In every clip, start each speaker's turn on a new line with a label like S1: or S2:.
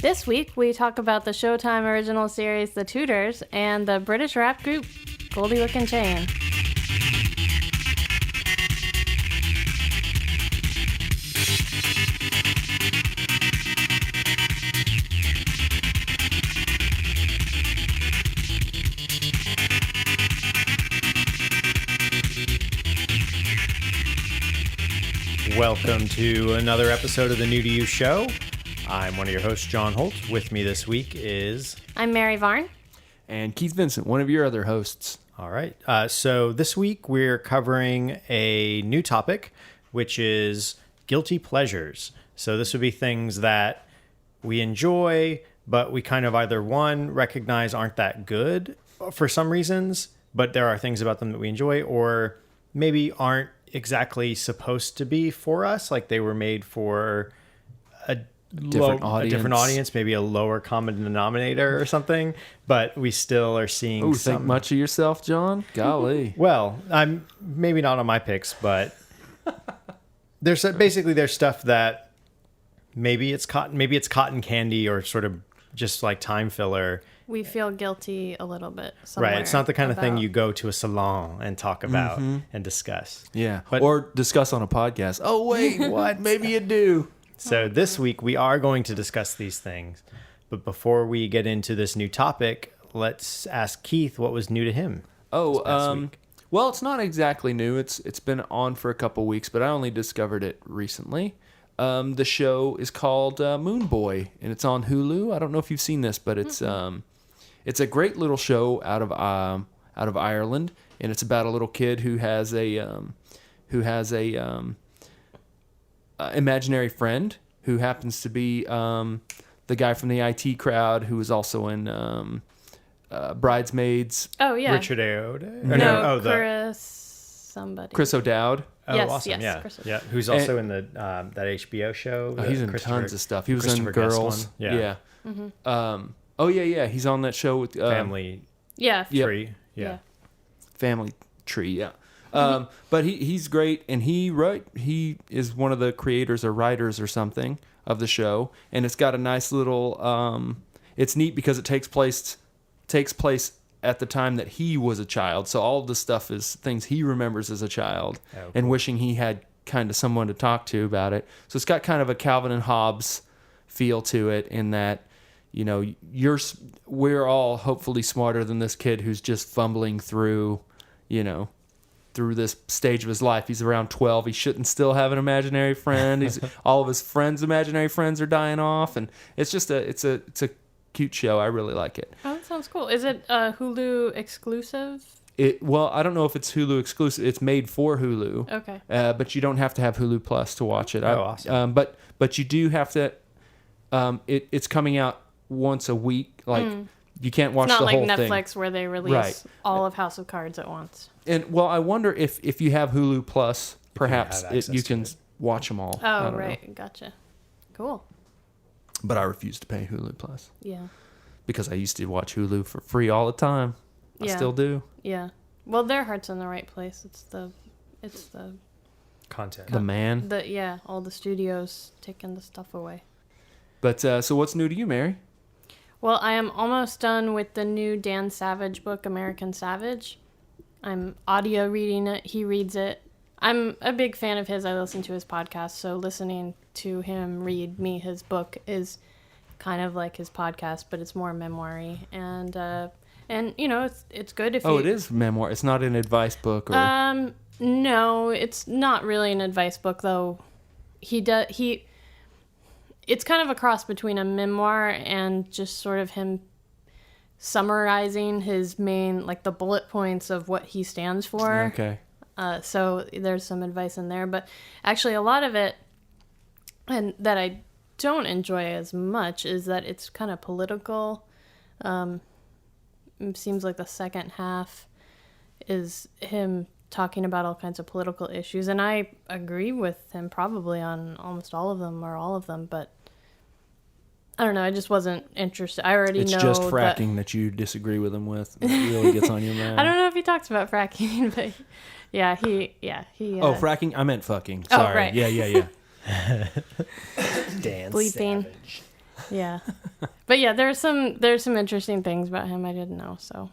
S1: This week, we talk about the Showtime original series The Tudors and the British rap group Goldie Lookin Chain.
S2: Welcome to another episode of the New to You Show. I'm one of your hosts, John Holt. With me this week is...
S1: I'm Mary Varn.
S3: And Keith Vincent, one of your other hosts.
S2: All right. So this week we're covering a new topic, which is guilty pleasures. So this would be things that we enjoy, but we kind of either, one, recognize aren't that good for some reasons, but there are things about them that we enjoy, or maybe aren't exactly supposed to be for us, like they were made for a different audience, maybe a lower common denominator or something, but we still are seeing
S3: think much of yourself, John? Golly.
S2: Well, I'm maybe not on my picks, but there's stuff that maybe it's cotton candy or sort of just like time filler.
S1: We feel guilty a little bit somewhere.
S2: Right. It's not the kind of thing you go to a salon and talk about and discuss.
S3: Yeah. Or discuss on a podcast. Oh, wait, what? Maybe you do.
S2: So this week we are going to discuss these things. But before we get into this new topic, let's ask Keith what was new to him.
S3: Well, it's not exactly new. It's been on for a couple weeks, but I only discovered it recently. The show is called Moon Boy, and it's on Hulu. I don't know if you've seen this, but it's a great little show out of Ireland, and it's about a little kid who has a imaginary friend who happens to be the guy from the IT crowd who was also in Bridesmaids.
S1: Oh yeah,
S2: Richard Ayoade.
S3: Chris O'Dowd.
S2: Oh,
S1: yes,
S2: awesome!
S1: Yes,
S2: yeah. Who's also in the that HBO show?
S3: He's in tons of stuff. He was in Girls. Yeah. Mm-hmm. He's on that show with
S2: Family.
S1: Yeah.
S2: Tree. Yeah.
S3: Family Tree. Yeah. But he's great, and he is one of the creators or writers or something of the show, and it's got a nice little. It's neat because it takes place at the time that he was a child, so all of the stuff is things he remembers as a child, and wishing he had kind of someone to talk to about it. So it's got kind of a Calvin and Hobbes feel to it, in that, you know, we're all hopefully smarter than this kid who's just fumbling through this stage of his life. He's around 12. He shouldn't still have an imaginary friend. All of his friends' imaginary friends are dying off, and it's just it's a cute show. I really like it.
S1: Oh, that sounds cool. Is it Hulu exclusive?
S3: Well, I don't know if it's Hulu exclusive. It's made for Hulu.
S1: Okay.
S3: But you don't have to have Hulu Plus to watch it.
S2: Awesome.
S3: But you do have to. It's coming out once a week. Like you can't watch the whole thing.
S1: It's not like Netflix where they release all of House of Cards at once.
S3: And well, I wonder if you have Hulu Plus, perhaps you can watch them all.
S1: Oh, right. Gotcha. Cool.
S3: But I refuse to pay Hulu Plus.
S1: Yeah.
S3: Because I used to watch Hulu for free all the time. I still do.
S1: Yeah. Well, their heart's in the right place. It's the
S2: content.
S3: The man.
S1: All the studios taking the stuff away.
S3: But so what's new to you, Mary?
S1: Well, I am almost done with the new Dan Savage book, American Savage. I'm audio reading it. He reads it. I'm a big fan of his. I listen to his podcast, so listening to him read me his book is kind of like his podcast, but it's more memoir-y. And you know, it's good if
S3: it is memoir. It's not an advice book or
S1: no, it's not really an advice book though. It's kind of a cross between a memoir and just sort of him summarizing his main, like the bullet points of what he stands for.
S3: Okay.
S1: So there's some advice in there, but actually a lot of it, and that I don't enjoy as much, is that it's kind of political. It seems like the second half is him talking about all kinds of political issues, and I agree with him probably on almost all of them or all of them, but I don't know, I just wasn't interested. I already know
S3: it's just fracking that you disagree with him with. It really gets on your mind.
S1: I don't know if he talks about fracking, but he
S3: oh, fracking? I meant fucking. Sorry.
S1: Oh, right.
S3: Yeah.
S2: Dan
S1: Bleeping.
S2: Savage.
S1: Yeah. But yeah, there's some interesting things about him I didn't know, so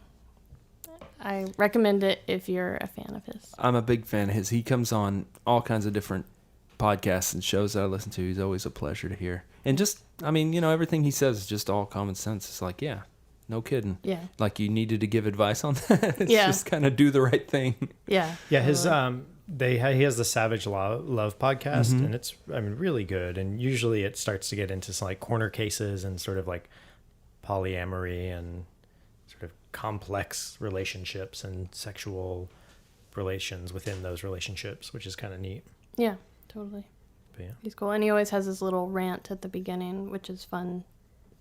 S1: I recommend it if you're a fan of his.
S3: I'm a big fan of his. He comes on all kinds of different podcasts and shows that I listen to. He's always a pleasure to hear. And just, I mean, everything he says is just all common sense. It's like, yeah, no kidding.
S1: Yeah.
S3: Like you needed to give advice on that. It's
S1: Yeah.
S3: just kind of do the right thing.
S1: Yeah.
S2: Yeah, his he has the Savage Love podcast, and it's really good. And usually it starts to get into some like corner cases and sort of like polyamory and sort of complex relationships and sexual relations within those relationships, which is kind of neat.
S1: Yeah, totally.
S2: But yeah.
S1: He's cool. And he always has his little rant at the beginning, which is fun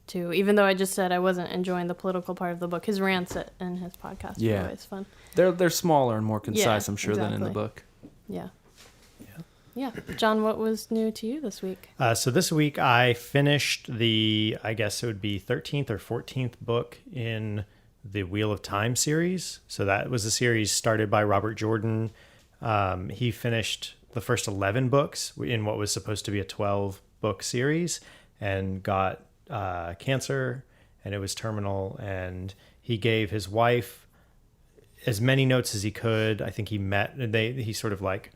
S1: too. Even though I just said I wasn't enjoying the political part of the book, his rants in his podcast are always fun.
S3: They're smaller and more concise,
S1: Yeah,
S3: I'm sure, than in the
S1: exactly.
S3: book.
S1: Yeah. John, what was new to you this week?
S2: So this week I finished I guess it would be 13th or 14th book in the Wheel of Time series. So that was a series started by Robert Jordan. He finished the first 11 books in what was supposed to be a 12-book series and got cancer, and it was terminal. And he gave his wife as many notes as he could. I think he sort of like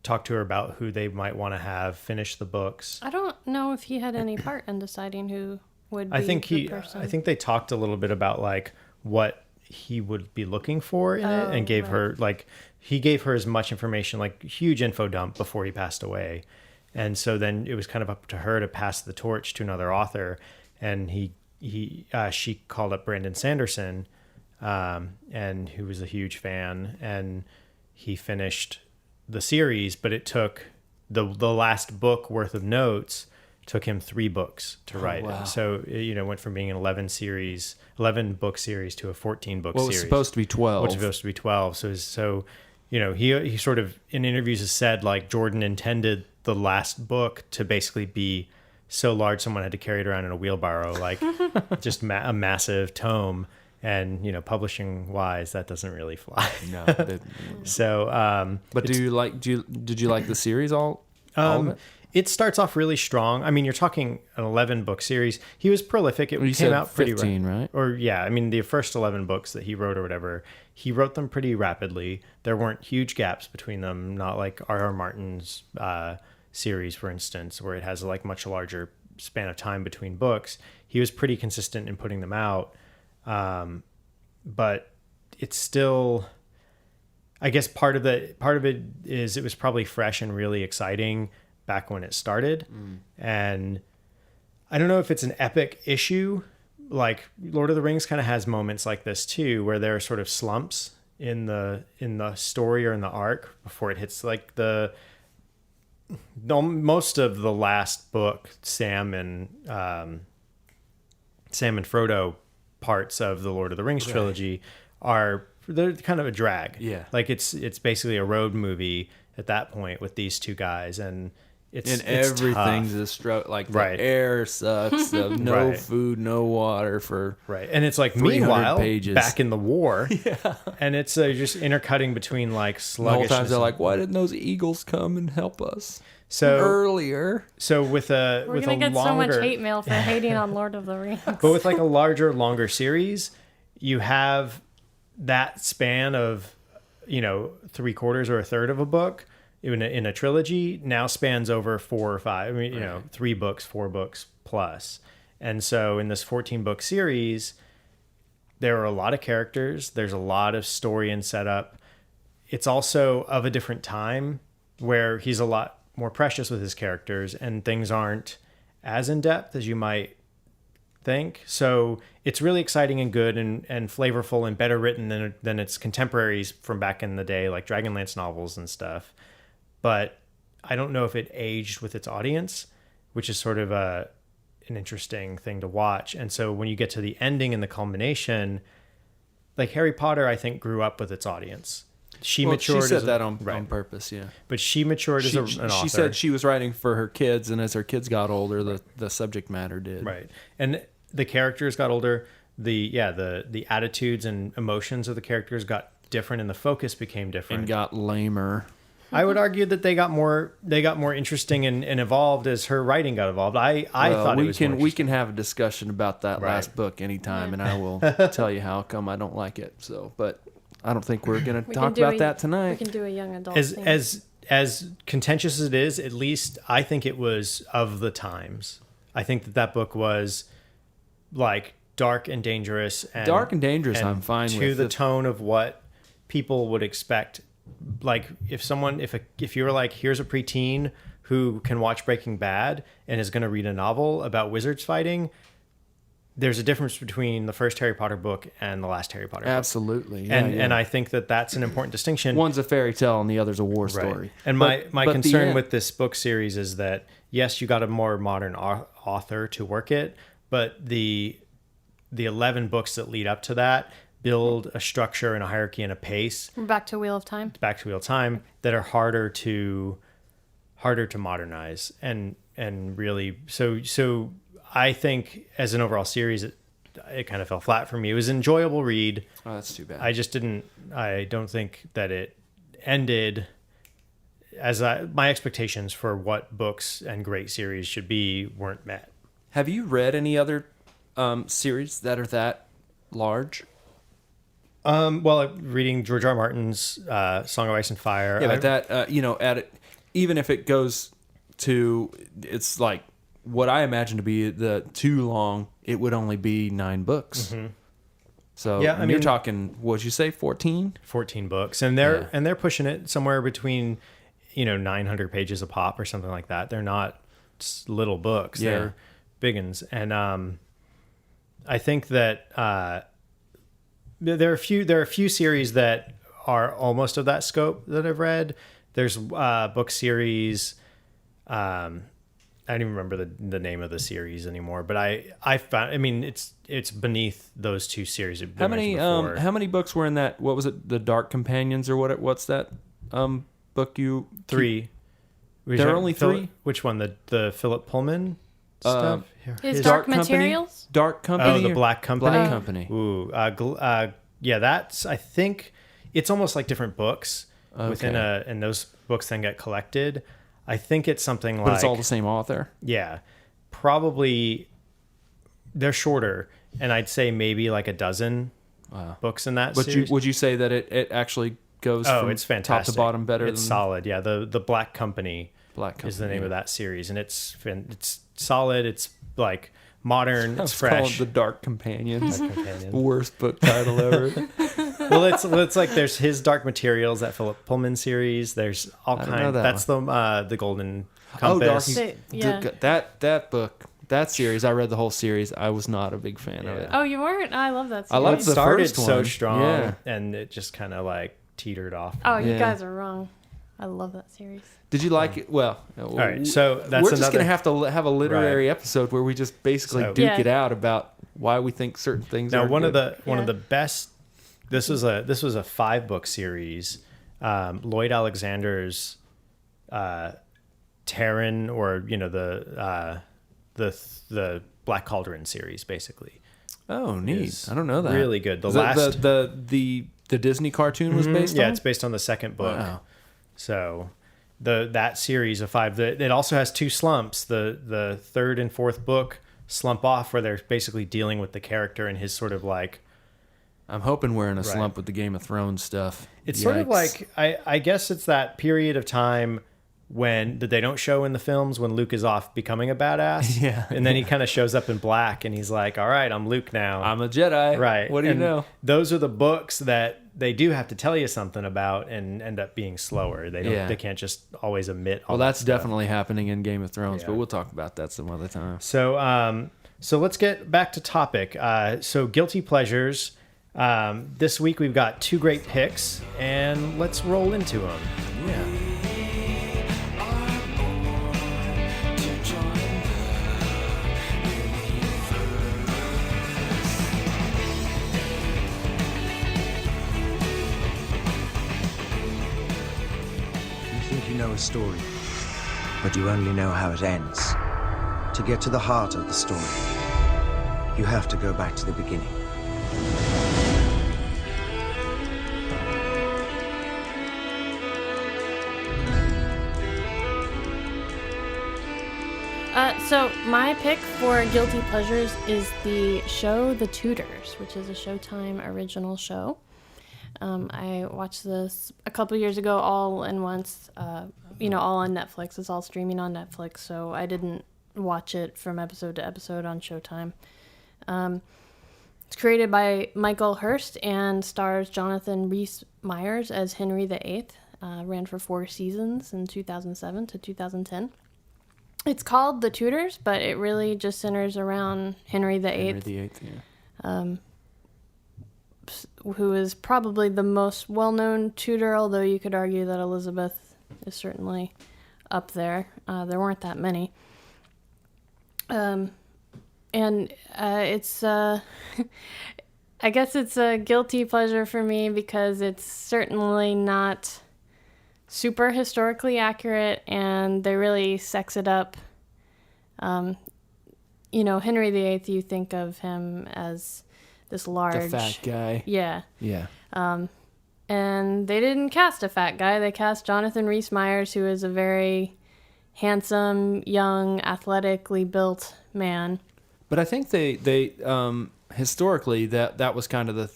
S2: talked to her about who they might want to have finish the books.
S1: I don't know if he had any part in deciding who would be the person.
S2: I think they talked a little bit about like what he would be looking for in it, and gave her he gave her as much information, like huge info dump before he passed away. And so then it was kind of up to her to pass the torch to another author. And she called up Brandon Sanderson, and who was a huge fan, and he finished the series, but it took the last book worth of notes took him 3 books to write.
S3: Wow.
S2: So it went from being an 11 book series to a 14 book
S3: Well,
S2: series.
S3: it was supposed to be 12.
S2: Which was supposed to be 12. So he sort of in interviews has said like Jordan intended the last book to basically be so large someone had to carry it around in a wheelbarrow, like just a massive tome. And publishing wise, that doesn't really fly.
S3: No.
S2: So,
S3: but did you like the series all of it?
S2: It starts off really strong. I mean, you're talking an 11-book series. He was prolific. It came out pretty
S3: 15, right?
S2: Or yeah, I mean, the first 11 books that he wrote or whatever, he wrote them pretty rapidly. There weren't huge gaps between them, not like R.R. Martin's series, for instance, where it has like much larger span of time between books. He was pretty consistent in putting them out. But it's still, I guess part of it is it was probably fresh and really exciting back when it started. And I don't know if it's an epic issue. Like Lord of the Rings kind of has moments like this too, where there are sort of slumps in the story or in the arc before it hits like most of the last book, Sam and Frodo parts of the Lord of the Rings trilogy they're kind of a drag.
S3: Yeah.
S2: Like it's basically a road movie at that point with these two guys, and it's
S3: everything's
S2: tough.
S3: a stroke. Like
S2: Right.
S3: the air sucks. No
S2: Right.
S3: food, no water for
S2: Right. And it's like
S3: 300
S2: meanwhile
S3: pages.
S2: back in the war. Yeah. And it's just intercutting between like
S3: the whole
S2: sluggishness.
S3: time they're like, why didn't those eagles come and help us earlier?
S2: So with a
S1: We're
S2: with
S1: going
S2: a
S1: to get so much
S2: longer
S1: hate mail for hating on Lord of the Rings.
S2: but with like a longer series, you have that span of 3/4 or a third of a book in a trilogy now spans over 4 or 5. I mean, 3 books, 4 books plus. And so in this 14-book series, there are a lot of characters. There's a lot of story and setup. It's also of a different time where he's a lot more precious with his characters and things aren't as in-depth as you might think. So it's really exciting and good and flavorful and better written than its contemporaries from back in the day, like Dragonlance novels and stuff. But I don't know if it aged with its audience, which is sort of an interesting thing to watch. And so when you get to the ending and the culmination, like Harry Potter, I think grew up with its audience. She matured.
S3: She said that on purpose, yeah.
S2: But she matured as an author.
S3: She said she was writing for her kids, and as her kids got older, the subject matter did.
S2: Right. And the characters got older. The attitudes and emotions of the characters got different, and the focus became different.
S3: And got lamer.
S2: I would argue that they got more interesting and evolved as her writing got evolved. I thought it was more
S3: we can have a discussion about that
S2: Right.
S3: last book anytime, and I will tell you how come I don't like it. So, but I don't think we're going to talk about that tonight.
S1: We can do a young adult thing.
S2: As contentious as it is, at least I think it was of the times. I think that book was like dark and dangerous. And,
S3: I'm fine
S2: to
S3: with
S2: the tone of what people would expect. Like if you were like, here's a preteen who can watch Breaking Bad and is going to read a novel about wizards fighting, there's a difference between the first Harry Potter book and the last Harry Potter book.
S3: Absolutely. Yeah,
S2: And I think that that's an important distinction.
S3: One's a fairy tale and the other's a war
S2: Right.
S3: story.
S2: And my concern
S3: the
S2: with this book series is that, yes, you got a more modern author to work it, but the 11 books that lead up to that build a structure and a hierarchy and a pace.
S1: We're back to Wheel of Time.
S2: Back to Wheel of Time that are harder to modernize and really so I think as an overall series it kind of fell flat for me. It was an enjoyable read.
S3: Oh, that's too bad.
S2: I don't think that it ended as my expectations for what books and great series should be weren't met.
S3: Have you read any other series that are that large?
S2: Well, reading George R. R. Martin's Song of Ice and Fire.
S3: Yeah, but that even if it goes to, it's like what I imagine to be the too long, it would only be 9 books. Mm-hmm. So
S2: yeah,
S3: you're talking, what'd you say, 14?
S2: 14 books, and they're pushing it somewhere between 900 pages a pop or something like that. They're not little books; they're big ones, and I think that there are a few series that are almost of that scope that I've read. There's book series. I don't even remember the name of the series anymore, but I found, I mean, it's beneath those two series.
S3: How many books were in that? What was it? The Dark Companions or what's that book you?
S2: 3.
S3: There are only 3?
S2: Which one? The Philip Pullman stuff?
S1: His Dark Materials?
S3: Dark Company?
S2: Oh, the Black Company?
S3: Black Company.
S2: Ooh. Yeah, that's, I think, it's almost like different books within and those books then get collected. I think it's something like...
S3: But it's all the same author?
S2: Yeah. Probably, they're shorter, and I'd say maybe like a dozen books in that series.
S3: Would you say that it actually goes from
S2: it's fantastic.
S3: top to bottom better?
S2: It's solid, yeah. The Black Company is the name of that series, and it's solid. It's like modern. It's fresh.
S3: The Dark Companions. Worst book title ever.
S2: Well, it's like there's his Dark Materials, that Philip Pullman series. There's all kinds. That's the Golden Compass.
S3: That book, that series. I read the whole series. I was not a big fan of it.
S1: Oh, you weren't? I love that series.
S3: I loved the
S2: started
S3: first one.
S2: so strong, and it just kind of like teetered off.
S1: Oh, you guys are wrong. I love that series.
S3: Did you like it? Well,
S2: all right. So
S3: we're just going to have to have a literary episode where we just basically duke it out about why we think certain things are
S2: one
S3: good.
S2: One of the best. This was a 5-book series. Lloyd Alexander's Terran, or the Black Cauldron series, basically.
S3: Oh, neat! I don't know that.
S2: Really good.
S3: The Disney cartoon was based on.
S2: Yeah, it's based on the second book.
S3: Wow.
S2: So that series of 5. It also has 2 slumps. The third and fourth book slump off, where they're basically dealing with the character and his sort of like.
S3: I'm hoping we're in a slump with the Game of Thrones stuff.
S2: It's sort of like, I guess it's that period of time when that they don't show in the films when Luke is off becoming a badass.
S3: Yeah.
S2: And then he kind of shows up in black and he's like, all right, I'm Luke now.
S3: I'm a Jedi.
S2: Right.
S3: What do you know?
S2: Those are the books that they do have to tell you something about and end up being slower. They can't just always omit all
S3: that's
S2: that stuff.
S3: definitely happening in Game of Thrones, but we'll talk about that some other time.
S2: So let's get back to topic. So Guilty Pleasures. This week we've got 2 great picks, and let's roll into them.
S3: Yeah.
S4: You think you know a story, but you only know how it ends. To get to the heart of the story, you have to go back to the beginning.
S1: So my pick for Guilty Pleasures is the show The Tudors, which is a Showtime original show. I watched this a couple years ago all in once, all on Netflix. It's all streaming on Netflix, so I didn't watch it from episode to episode on Showtime. It's created by Michael Hurst and stars Jonathan Rhys-Meyers as Henry VIII. Ran for 4 seasons in 2007 to 2010. It's called The Tudors, but it really just centers around Henry VIII.
S3: Henry VIII, yeah.
S1: Who is probably the most well-known Tudor, although you could argue that Elizabeth is certainly up there. There weren't that many. It's I guess it's a guilty pleasure for me because it's certainly not super historically accurate, and they really sex it up. Henry VIII, you think of him as this large...
S3: The fat guy.
S1: Yeah.
S3: Yeah.
S1: And they didn't cast a fat guy. They cast Jonathan Rhys-Meyers, who is a very handsome, young, athletically built man.
S3: But I think they historically that was kind of the...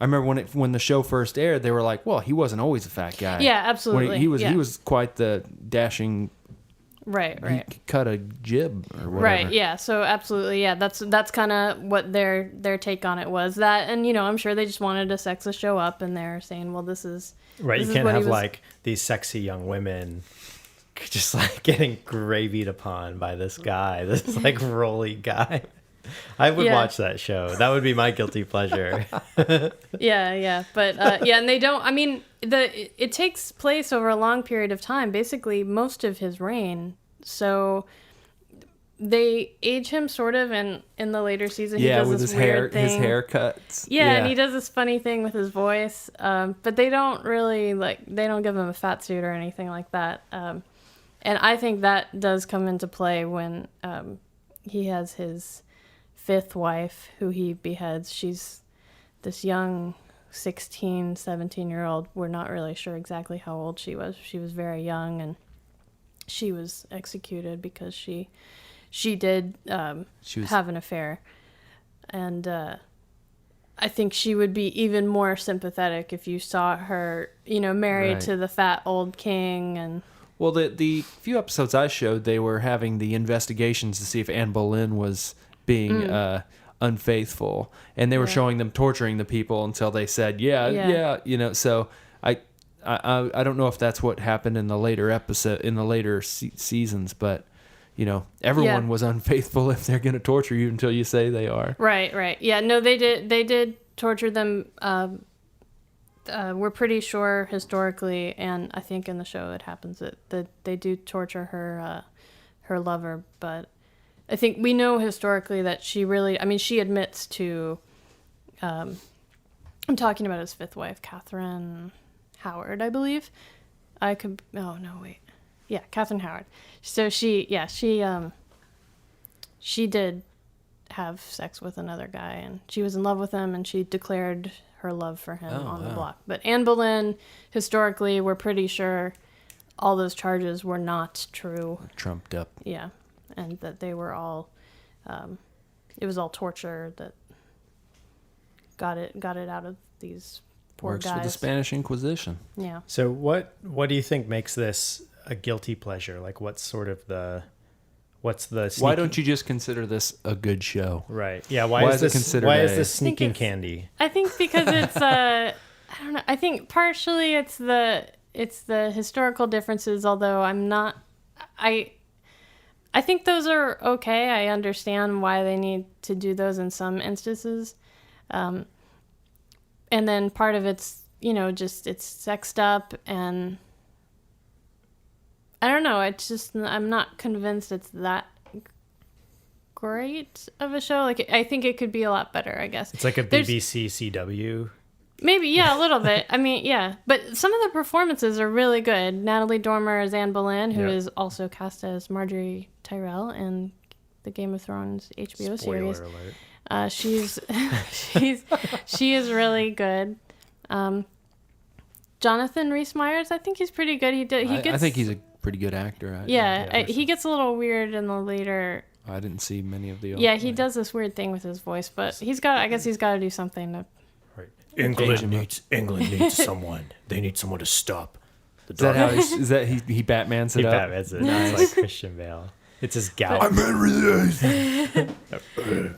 S3: I remember when the show first aired, they were like, "Well, he wasn't always a fat guy."
S1: Yeah, absolutely.
S3: He was quite the dashing.
S1: Right.
S3: He cut a jib or whatever.
S1: Right. Yeah. So absolutely. Yeah. That's kind of what their take on it was. That, and I'm sure they just wanted to sex the show up, and they're saying, "Well, this is
S2: right."
S1: This
S2: You
S1: is
S2: can't
S1: what he
S2: have
S1: was...
S2: like these sexy young women just like getting gravied upon by this guy, this like roly guy. I would watch that show. That would be my guilty pleasure.
S1: Yeah. But and they don't. I mean, it takes place over a long period of time, basically most of his reign. So they age him sort of in the later season.
S3: Yeah,
S1: he does
S3: with
S1: this
S3: his
S1: weird
S3: hair,
S1: thing.
S3: his haircuts.
S1: Yeah, and he does this funny thing with his voice. But they don't really they don't give him a fat suit or anything like that. And I think that does come into play when he has his 5th wife, who he beheads. She's this young 16, 17-year-old. We're not really sure exactly how old she was. She was very young, and she was executed because she did have an affair. And I think she would be even more sympathetic if you saw her, married to the fat old king. And
S3: well, the few episodes I showed, they were having the investigations to see if Anne Boleyn was being unfaithful, and they were showing them torturing the people until they said yeah. So I don't know if that's what happened in the later seasons, but everyone was unfaithful if they're going to torture you until you say they are. Right.
S1: Yeah, no, they did torture them. We're pretty sure historically, and I think in the show it happens that they do torture her lover, but I think we know historically that she admits to, I'm talking about his 5th wife, Catherine Howard, I believe. Catherine Howard. So she did have sex with another guy, and she was in love with him, and she declared her love for him the block. But Anne Boleyn, historically, we're pretty sure all those charges were not true.
S3: Trumped up.
S1: Yeah. And that they were all, it was all torture that got it out of these poor
S3: Works
S1: guys.
S3: for the Spanish Inquisition.
S1: Yeah.
S2: So what do you think makes this a guilty pleasure? Like, what's the
S3: Why don't you just consider this a good show?
S2: Right. Yeah. Why is this sneaking candy?
S1: I think because it's I don't know. I think partially it's the historical differences. Although I think those are okay. I understand why they need to do those in some instances. And then part of it's, just it's sexed up, and I don't know. It's just, I'm not convinced it's that great of a show. Like, I think it could be a lot better, I guess.
S2: It's like a BBC CW.
S1: Maybe, yeah, a little bit. I mean, yeah. But some of the performances are really good. Natalie Dormer as Anne Boleyn, who is also cast as Marjorie Tyrell in the Game of Thrones HBO series.
S2: Alert.
S1: She is really good. Jonathan Rhys-Meyers, I think he's pretty good.
S3: I think he's a pretty good actor.
S1: He gets a little weird in the later.
S3: I didn't see many of the.
S1: Yeah, he does this weird thing with his voice, but I guess he's got to do something to.
S2: Right. England needs someone. They need someone to stop.
S3: Is that how he Batmans it up?
S2: He Batmans it. It's like Christian Bale. It's his gout.
S3: I'm Henry VIII.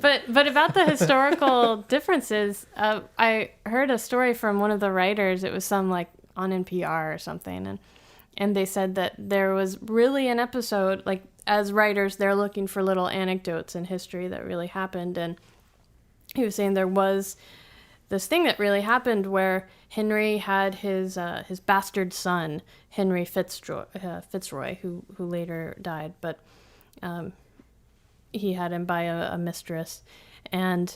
S1: But about the historical differences, I heard a story from one of the writers. It was some like on NPR or something, and they said that there was really an episode, like as writers, they're looking for little anecdotes in history that really happened, and he was saying there was this thing that really happened where Henry had his bastard son, Henry Fitzroy, who later died, but he had him by a mistress. And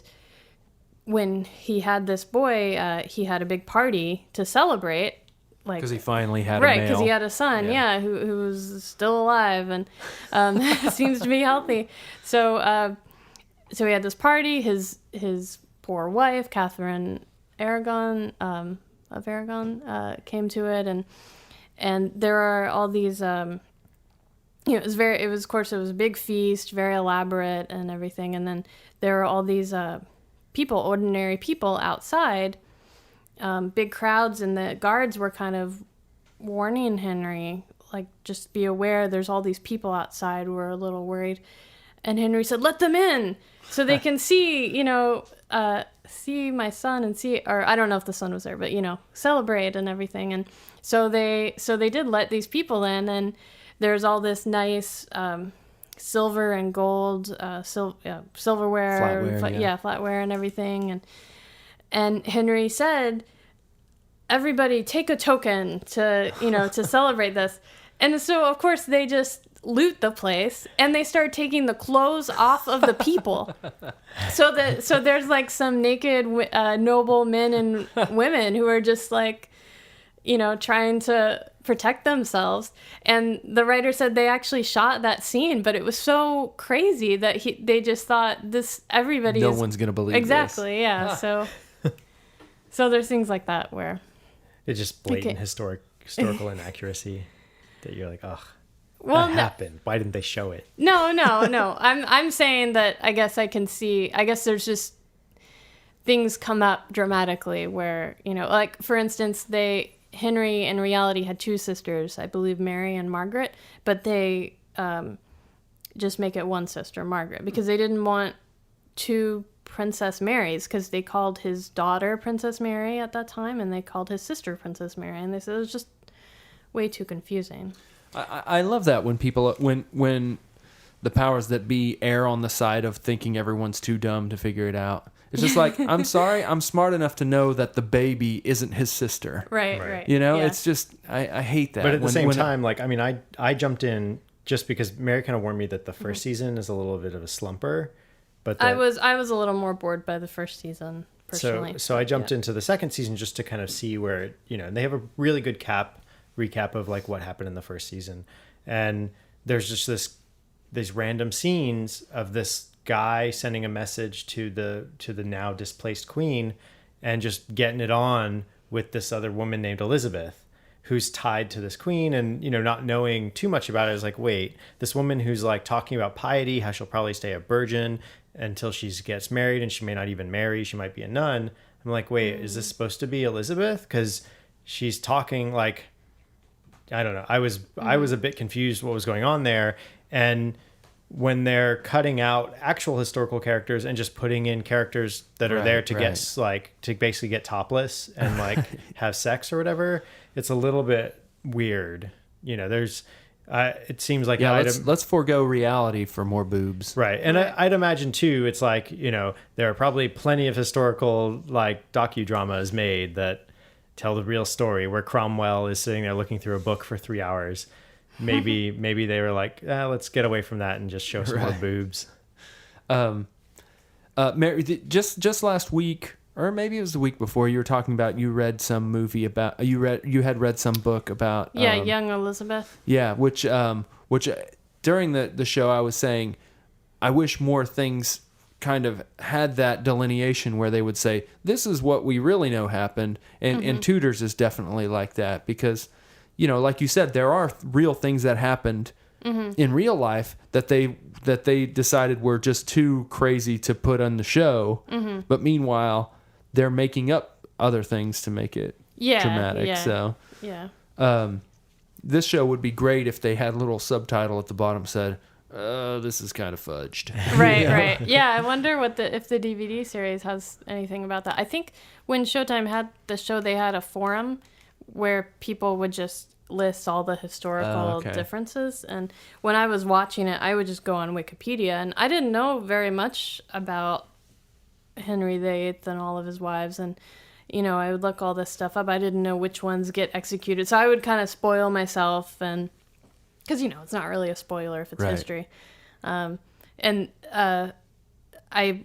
S1: when he had this boy, he had a big party to celebrate.
S3: Because he finally had a male.
S1: Right, because he had a son, who was still alive and seems to be healthy. So he had this party. His poor wife, Catherine Aragon of Aragon, came to it, and there are all these. It was a big feast, very elaborate and everything, and then there were all these ordinary people outside, big crowds, and the guards were kind of warning Henry, like, just be aware, there's all these people outside. We're a little worried. And Henry said, let them in so they can see my son and or I don't know if the son was there, but, celebrate and everything. And so they did let these people in, and there's all this nice silver and gold silverware, flatware and everything. And Henry said, everybody take a token to celebrate this. And so, of course, they just loot the place, and they start taking the clothes off of the people. So there's like some naked noble men and women who are just like, trying to protect themselves. And the writer said they actually shot that scene, but it was so crazy that they just thought no
S3: one's gonna believe
S1: exactly
S3: this.
S1: Yeah. So there's things like that where
S2: it's just blatant historical inaccuracy that you're like, ugh.
S1: Well,
S2: that happened. Why didn't they show it?
S1: No. I'm saying that I guess there's just things come up dramatically where, like for instance, Henry in reality had two sisters, I believe Mary and Margaret, but they just make it one sister, Margaret, because they didn't want two Princess Marys, because they called his daughter Princess Mary at that time, and they called his sister Princess Mary, and they said it was just way too confusing.
S3: I love that when people when the powers that be err on the side of thinking everyone's too dumb to figure it out. It's just like, I'm sorry, I'm smart enough to know that the baby isn't his sister.
S1: Right.
S3: It's just, I hate that.
S2: But at the same time, I jumped in just because Mary kind of warned me that the first season is a little bit of a slumper. But
S1: I was a little more bored by the first season, personally.
S2: So I jumped into the second season just to kind of see where, and they have a really good recap of like what happened in the first season. And there's just these random scenes of this guy sending a message to the now displaced queen and just getting it on with this other woman named Elizabeth, who's tied to this queen, and not knowing too much about it. I was like, wait, this woman who's like talking about piety, how she'll probably stay a virgin until she gets married, and she may not even marry, she might be a nun. I'm like, wait, is this supposed to be Elizabeth? Because she's talking like, I don't know. I was a bit confused what was going on there. And when they're cutting out actual historical characters and just putting in characters that are there to get like to basically get topless and like have sex or whatever, it's a little bit weird. There's it seems like
S3: let's forego reality for more boobs,
S2: right? And I'd imagine too, it's like there are probably plenty of historical like docudramas made that tell the real story where Cromwell is sitting there looking through a book for 3 hours. Maybe they were like, let's get away from that and just show some more boobs.
S3: Mary, just last week, or maybe it was the week before, you were talking about you read some movie about you had read some book about
S1: young Elizabeth.
S3: Yeah, which during the show I was saying I wish more things kind of had that delineation where they would say this is what we really know happened, and Tudors is definitely like that, because like you said, there are real things that happened in real life that they decided were just too crazy to put on the show. But meanwhile, they're making up other things to make it dramatic.
S1: Yeah.
S3: So
S1: Yeah.
S3: This show would be great if they had a little subtitle at the bottom said, this is kind of fudged.
S1: Right. Yeah, I wonder if the DVD series has anything about that. I think when Showtime had the show, they had a forum where people would just list all the historical differences. And when I was watching it, I would just go on Wikipedia, and I didn't know very much about Henry VIII and all of his wives. And, I would look all this stuff up. I didn't know which ones get executed. So I would kind of spoil myself, and because, it's not really a spoiler if it's history. I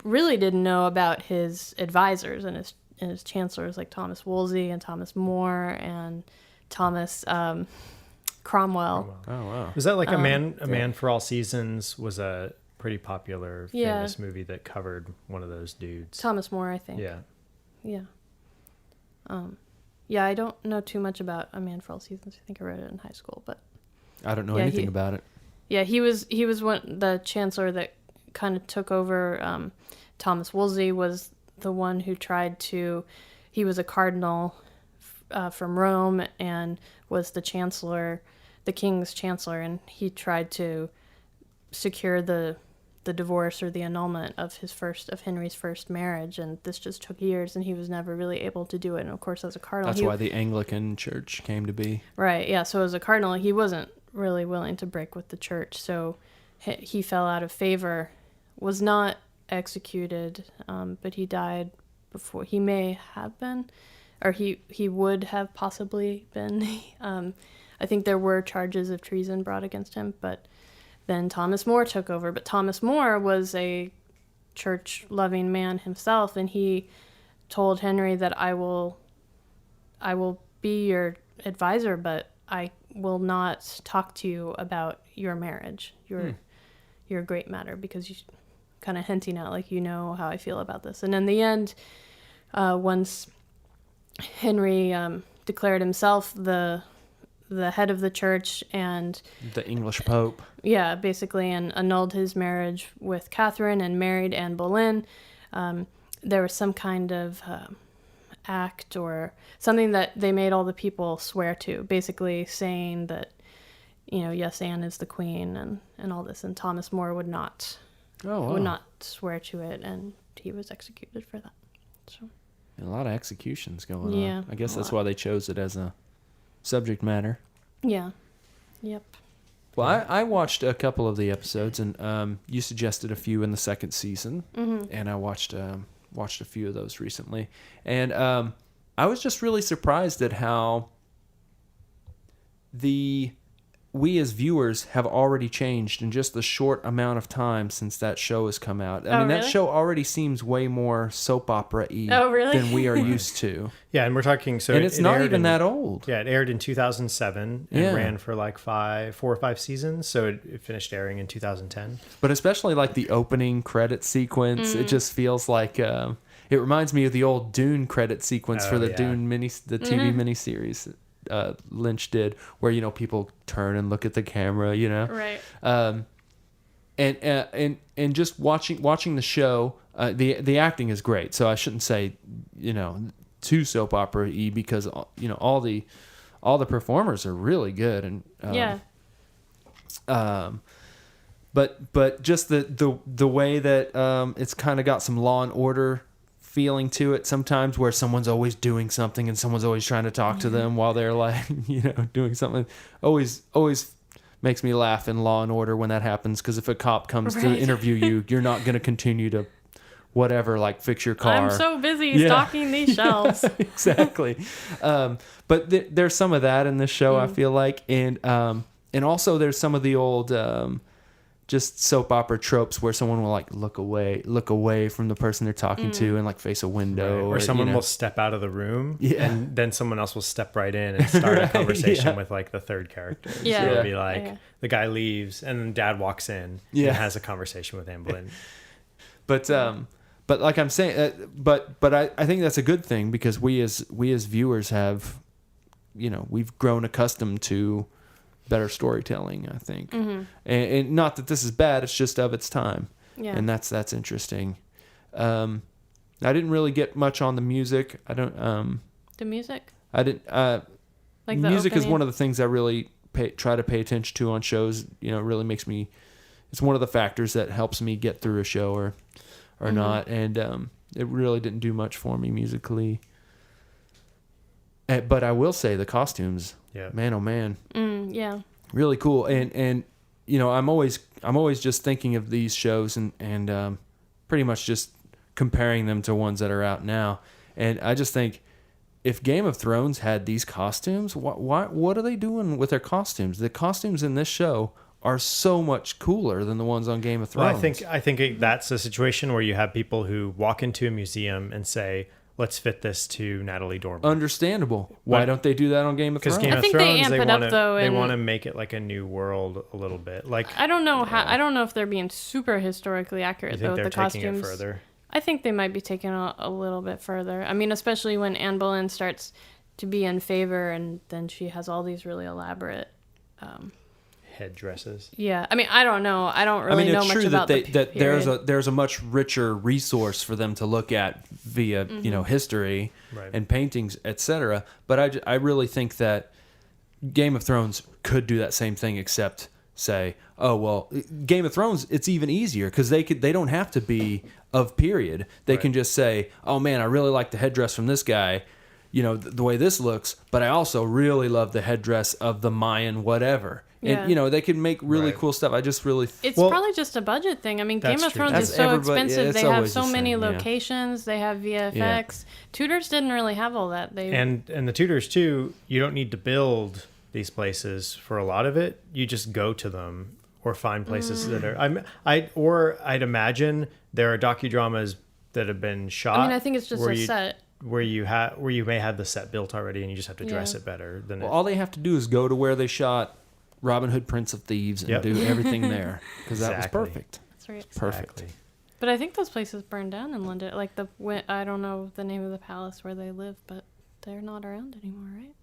S1: really didn't know about his advisors and his chancellors, like Thomas Wolsey and Thomas More and Thomas Cromwell.
S3: Oh, wow.
S2: Was that like A Man for All Seasons was a pretty popular, famous movie that covered one of those dudes.
S1: Thomas More, I think.
S2: Yeah.
S1: Yeah, I don't know too much about A Man for All Seasons. I think I read it in high school, but
S3: I don't know anything about it.
S1: Yeah, he was the chancellor that kind of took over. Thomas Wolsey was the one who tried to. He was a cardinal from Rome and was the chancellor, the king's chancellor, and he tried to secure the divorce or the annulment of Henry's first marriage, and this just took years, and he was never really able to do it. And of course, as a cardinal,
S3: that's why the Anglican Church came to be.
S1: Right. Yeah. So as a cardinal, he wasn't really willing to break with the church, so he fell out of favor. Was not executed, but he died before. He may have been, or he would have possibly been. I think there were charges of treason brought against him, but then Thomas More took over. But Thomas More was a church-loving man himself, and he told Henry that I will be your advisor, but I will not talk to you about your marriage, your great matter, because you kind of hinting at like, how I feel about this. And in the end, once Henry declared himself the head of the church and
S3: the English Pope,
S1: basically, and annulled his marriage with Catherine and married Anne Boleyn, there was some kind of act or something that they made all the people swear to, basically saying that, yes, Anne is the queen and all this, and Thomas More would not swear to it, and he was executed for that. So
S3: a lot of executions going on. I guess that's why they chose it as a subject matter.
S1: Yeah. Yep.
S3: Well, I watched a couple of the episodes, and you suggested a few in the second season, and I watched a few of those recently, and I was just really surprised at how we as viewers have already changed in just the short amount of time since that show has come out. I mean,
S1: really?
S3: That show already seems way more soap opera-y than we are used to.
S2: Yeah, and we're talking...
S3: and it's not even that old.
S2: Yeah, it aired in 2007 and ran for like 4 or 5 seasons, so it finished airing in 2010.
S3: But especially like the opening credit sequence, it just feels like... it reminds me of the old Dune credit sequence for the Dune the TV miniseries Lynch did, where people turn and look at the camera,
S1: Right.
S3: And just watching the show, the acting is great. So I shouldn't say too soap opera-y, because all the performers are really good, and but just the way that it's kind of got some Law and Order feeling to it sometimes, where someone's always doing something and someone's always trying to talk to them while they're like doing something. Always makes me laugh in Law and Order when that happens, because if a cop comes to interview you, you're not going to continue to whatever, like fix your car.
S1: I'm so busy stocking these shelves.
S3: Exactly. But there's some of that in this show, I feel like, and also there's some of the old just soap opera tropes where someone will like look away from the person they're talking to and like face a window,
S2: or someone will step out of the room, and then someone else will step right in and start a conversation with like the third character. So it'll be like the guy leaves and then dad walks in and has a conversation with Anne Boleyn.
S3: But like I'm saying, but I think that's a good thing, because we as viewers have we've grown accustomed to better storytelling, I think. And not that this is bad, it's just of its time.
S1: Yeah.
S3: And that's interesting. I didn't really get much on the music. I don't
S1: The music?
S3: I didn't
S1: Like the
S3: music is
S1: opening?
S3: one of the things I really try to pay attention to on shows. It really makes me, it's one of the factors that helps me get through a show or not. And it really didn't do much for me musically. But I will say the costumes, man, oh man,
S1: Yeah.
S3: really cool. And I'm always just thinking of these shows and pretty much just comparing them to ones that are out now. And I just think, if Game of Thrones had these costumes, what are they doing with their costumes? The costumes in this show are so much cooler than the ones on Game of Thrones.
S2: Well, I think that's a situation where you have people who walk into a museum and say, let's fit this to Natalie Dormer.
S3: Understandable. Why don't they do that on Game of Thrones?
S2: Because Game
S1: I
S2: of
S1: think they
S2: Thrones,
S1: amp
S2: they
S1: it up,
S2: want
S1: though,
S2: to they
S1: and-
S2: want to make it like a new world a little bit. Like
S1: I don't know I don't know if they're being super historically
S2: you
S1: accurate
S2: think
S1: though with
S2: they're
S1: the
S2: taking
S1: costumes.
S2: it further.
S1: I think they might be taking a little bit further. I mean, especially when Anne Boleyn starts to be in favor, and then she has all these really elaborate.
S2: Headdresses.
S1: Yeah, I mean, I don't know. I don't really know
S3: it's
S1: much
S3: true
S1: about
S3: that
S1: the
S3: there's a much richer resource for them to look at via history
S2: Right.
S3: and paintings, etc. But I really think that Game of Thrones could do that same thing, except say, oh well, Game of Thrones, it's even easier because they don't have to be of period. They can just say, oh man, I really like the headdress from this guy. The way this looks, but I also really love the headdress of the Mayan whatever.
S1: Yeah.
S3: And, they can make really
S2: Right.
S3: cool stuff. I just really...
S1: It's
S2: Well,
S1: probably just a budget thing. I mean, Game
S2: that's
S1: of
S2: true.
S1: Thrones
S3: That's
S1: is so
S3: everybody-
S1: expensive.
S3: it's
S1: They have
S3: always
S1: so
S3: the
S1: many
S3: same, yeah.
S1: locations. They have VFX. Tudors didn't really have all that.
S2: And the Tudors too, you don't need to build these places for a lot of it. You just go to them or find places that are I'd imagine there are docudramas that have been shot.
S1: I mean, I think it's just
S2: where
S1: a
S2: you-
S1: set.
S2: where you may have the set built already and you just have to dress
S1: Yeah.
S2: it better than
S3: Well, all they have to do is go to where they shot Robin Hood, Prince of Thieves, and
S2: Yep.
S3: do everything there, because that was
S2: Exactly.
S3: perfect.
S1: That's right.
S3: Perfect.
S2: Exactly.
S1: But I think those places burned down in London. Like I don't know the name of the palace where they live, but they're not around anymore, right?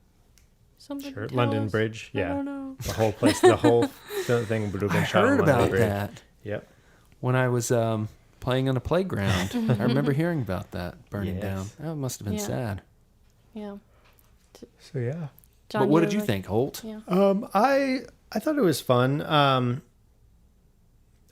S1: Somebody
S2: Sure.
S1: tell
S2: London
S1: us.
S2: Bridge.
S1: I
S2: Yeah.
S1: don't know.
S2: The whole place, the whole thing would have been
S3: I
S2: shot
S3: heard
S2: on London
S3: about
S2: Bridge.
S3: that
S2: Yep.
S3: when I was playing on a playground. I remember hearing about that burning
S2: Yes.
S3: down. That must have been
S1: Yeah.
S3: sad.
S1: Yeah.
S2: So yeah.
S1: John,
S3: But what did you
S1: like-
S3: think, Holt?
S1: Yeah.
S2: I thought it was fun.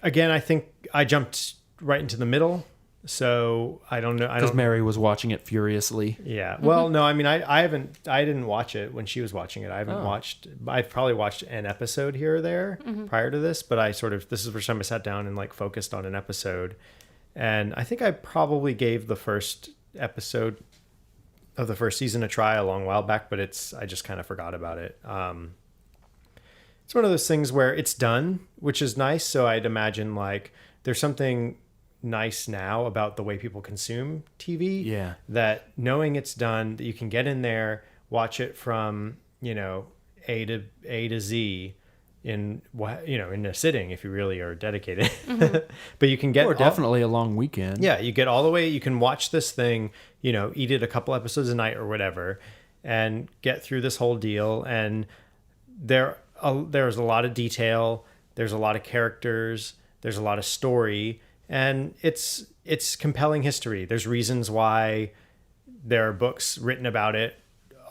S2: Again, I think I jumped right into the middle, so I don't know. I
S3: Because
S2: don't.
S3: Mary was watching it furiously.
S2: Yeah. Well, no. I mean, I didn't watch it when she was watching it. I haven't watched. I've probably watched an episode here or there prior to this, but this is the first time I sat down and like focused on an episode, and I think I probably gave the first episode of the first season a try a long while back, but I just kind of forgot about it. It's one of those things where it's done, which is nice. So I'd imagine like there's something nice now about the way people consume TV.
S3: Yeah.
S2: That knowing it's done, that you can get in there, watch it from, A to Z in a sitting if you really are dedicated. But you can get
S3: Or definitely a long weekend.
S2: yeah, you get all the way. You can watch this thing, eat it a couple episodes a night or whatever, and get through this whole deal. And there's a lot of detail. There's a lot of characters. There's a lot of story, and it's compelling history. There's reasons why there are books written about it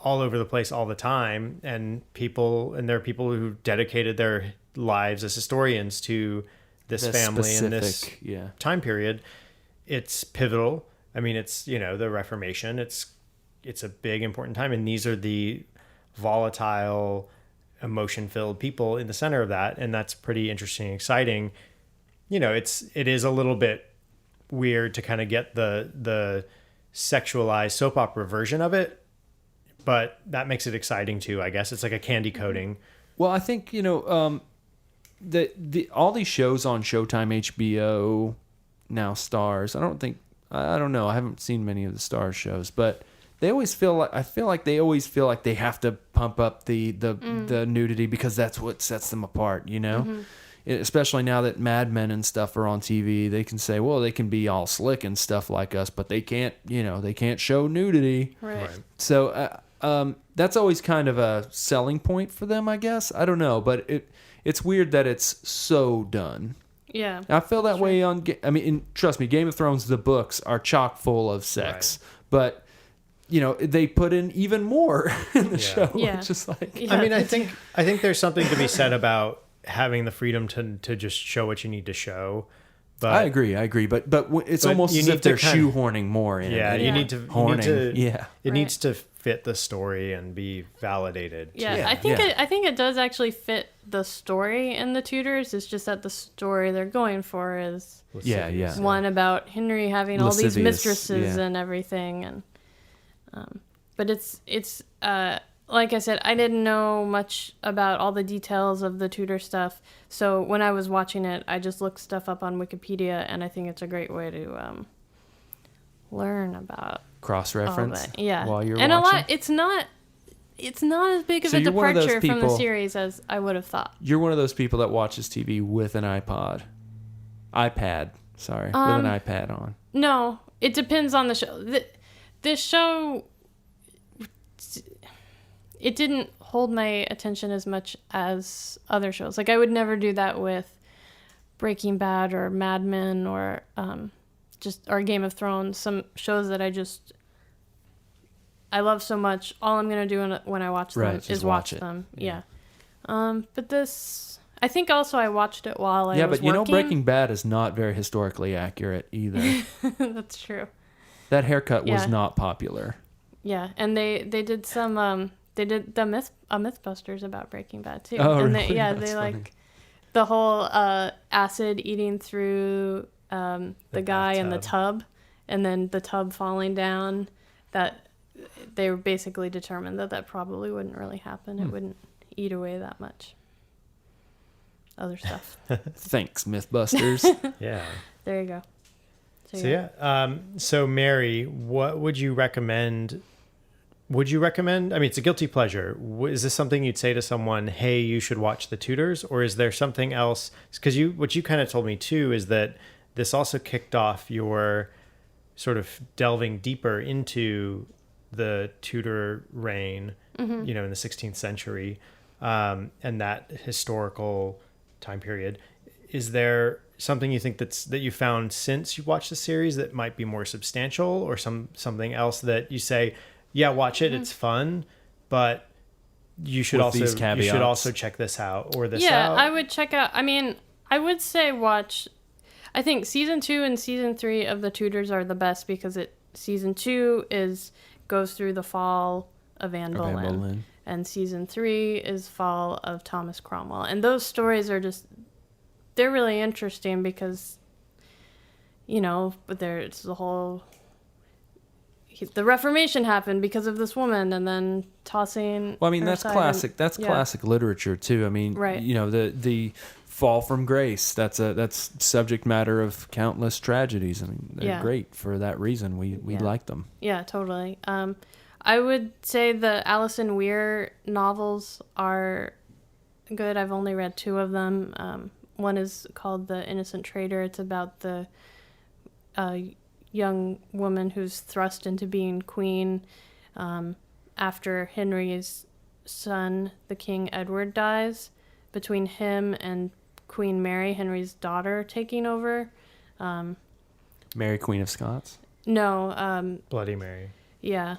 S2: all over the place all the time, and there are people who dedicated their lives as historians to this family and this
S3: specific,
S2: time period. It's pivotal. I mean, it's the Reformation. It's a big important time, and these are the volatile, emotion-filled people in the center of that, and that's pretty interesting and exciting. It is a little bit weird to kind of get the sexualized soap opera version of it, but that makes it exciting too, I guess. It's like a candy coating.
S3: Well, I think all these shows on Showtime, HBO, now Stars. I don't know. I haven't seen many of the Stars shows, but they always feel like they always feel like they have to pump up the nudity because that's what sets them apart. Especially now that Mad Men and stuff are on TV, they can say, well, they can be all slick and stuff like us, but they can't show nudity.
S1: Right.
S2: Right.
S3: So that's always kind of a selling point for them, I guess. I don't know, but it's weird that it's so done.
S1: Yeah.
S3: I feel that way on. Trust me, Game of Thrones, the books are chock full of sex, but they put in even more in the show.
S1: Yeah.
S3: It's just like,
S1: Yeah.
S2: I mean, I think there's something to be said about having the freedom to just show what you need to show. But
S3: I agree, but it's almost as if they're shoehorning more in it.
S2: Yeah, you need to.
S3: Yeah.
S2: It needs to fit the story and be validated.
S1: Yeah, I think it does actually fit the story in the Tudors. It's just that the story they're going for is one about Henry having all these mistresses and everything, and but it's like I said, I didn't know much about all the details of the Tudor stuff. So when I was watching it, I just looked stuff up on Wikipedia, and I think it's a great way to learn about
S3: cross-reference.
S1: Yeah,
S3: while you're
S1: and
S3: watching.
S1: a lot. It's not as big of a departure from the series as I would have thought.
S3: You're one of those people that watches TV with an iPad. Sorry, with an iPad on.
S1: No, it depends on the show. This show, it didn't hold my attention as much as other shows. Like, I would never do that with Breaking Bad or Mad Men or or Game of Thrones. Some shows that I love so much. All I'm gonna do when I watch them is watch them. Yeah. But this, I think also I watched it while I was working.
S3: Breaking Bad is not very historically accurate either.
S1: That's true.
S3: That haircut was not popular.
S1: Yeah, and they did some they did the Mythbusters about Breaking Bad too.
S3: Oh,
S1: and
S3: really?
S1: They like the whole acid eating through the guy in the tub, and then the tub falling down. That they were basically determined that probably wouldn't really happen. It wouldn't eat away that much other stuff.
S3: Thanks, Mythbusters.
S2: Yeah.
S1: There you go.
S2: So Mary, what would you recommend? Would you recommend? I mean, it's a guilty pleasure. Is this something you'd say to someone, "Hey, you should watch The Tudors," or is there something else? Because what you kind of told me too is that this also kicked off your sort of delving deeper into the Tudor reign, in the 16th century, and that historical time period. Is there something you think that you found since you watched the series that might be more substantial, or something else that you say, yeah, watch it, it's fun, but you should also check this out or this out?
S1: Yeah, I would check out. I mean, I would say watch. I think season 2 and season 3 of the Tudors are the best because season 2 goes through the fall of Anne Boleyn, and season 3 is fall of Thomas Cromwell, and those stories are they're really interesting because but there's the whole the Reformation happened because of this woman, and then tossing.
S3: Well, I mean, that's classic. That's classic literature too. I mean,
S1: right.
S3: The fall from grace. That's subject matter of countless tragedies. I mean, they're great for that reason. We like them. Yeah,
S1: totally. I would say the Alison Weir novels are good. I've only read 2 of them. One is called The Innocent Traitor. It's about the young woman who's thrust into being queen after Henry's son, the King Edward, dies. Between him and Queen Mary, Henry's daughter, taking over.
S3: Mary, Queen of Scots?
S2: No. Bloody Mary.
S1: Yeah.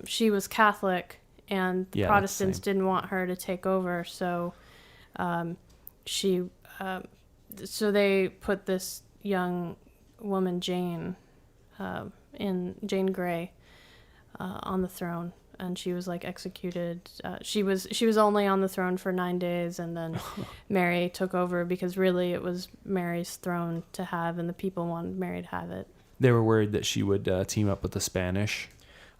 S1: She was Catholic, and the Protestants didn't want her to take over, so so they put this young woman, Jane Grey, on the throne, and she was executed. She was only on the throne for 9 days, and then Mary took over because really it was Mary's throne to have, and the people wanted Mary to have it.
S3: They were worried that she would team up with the Spanish.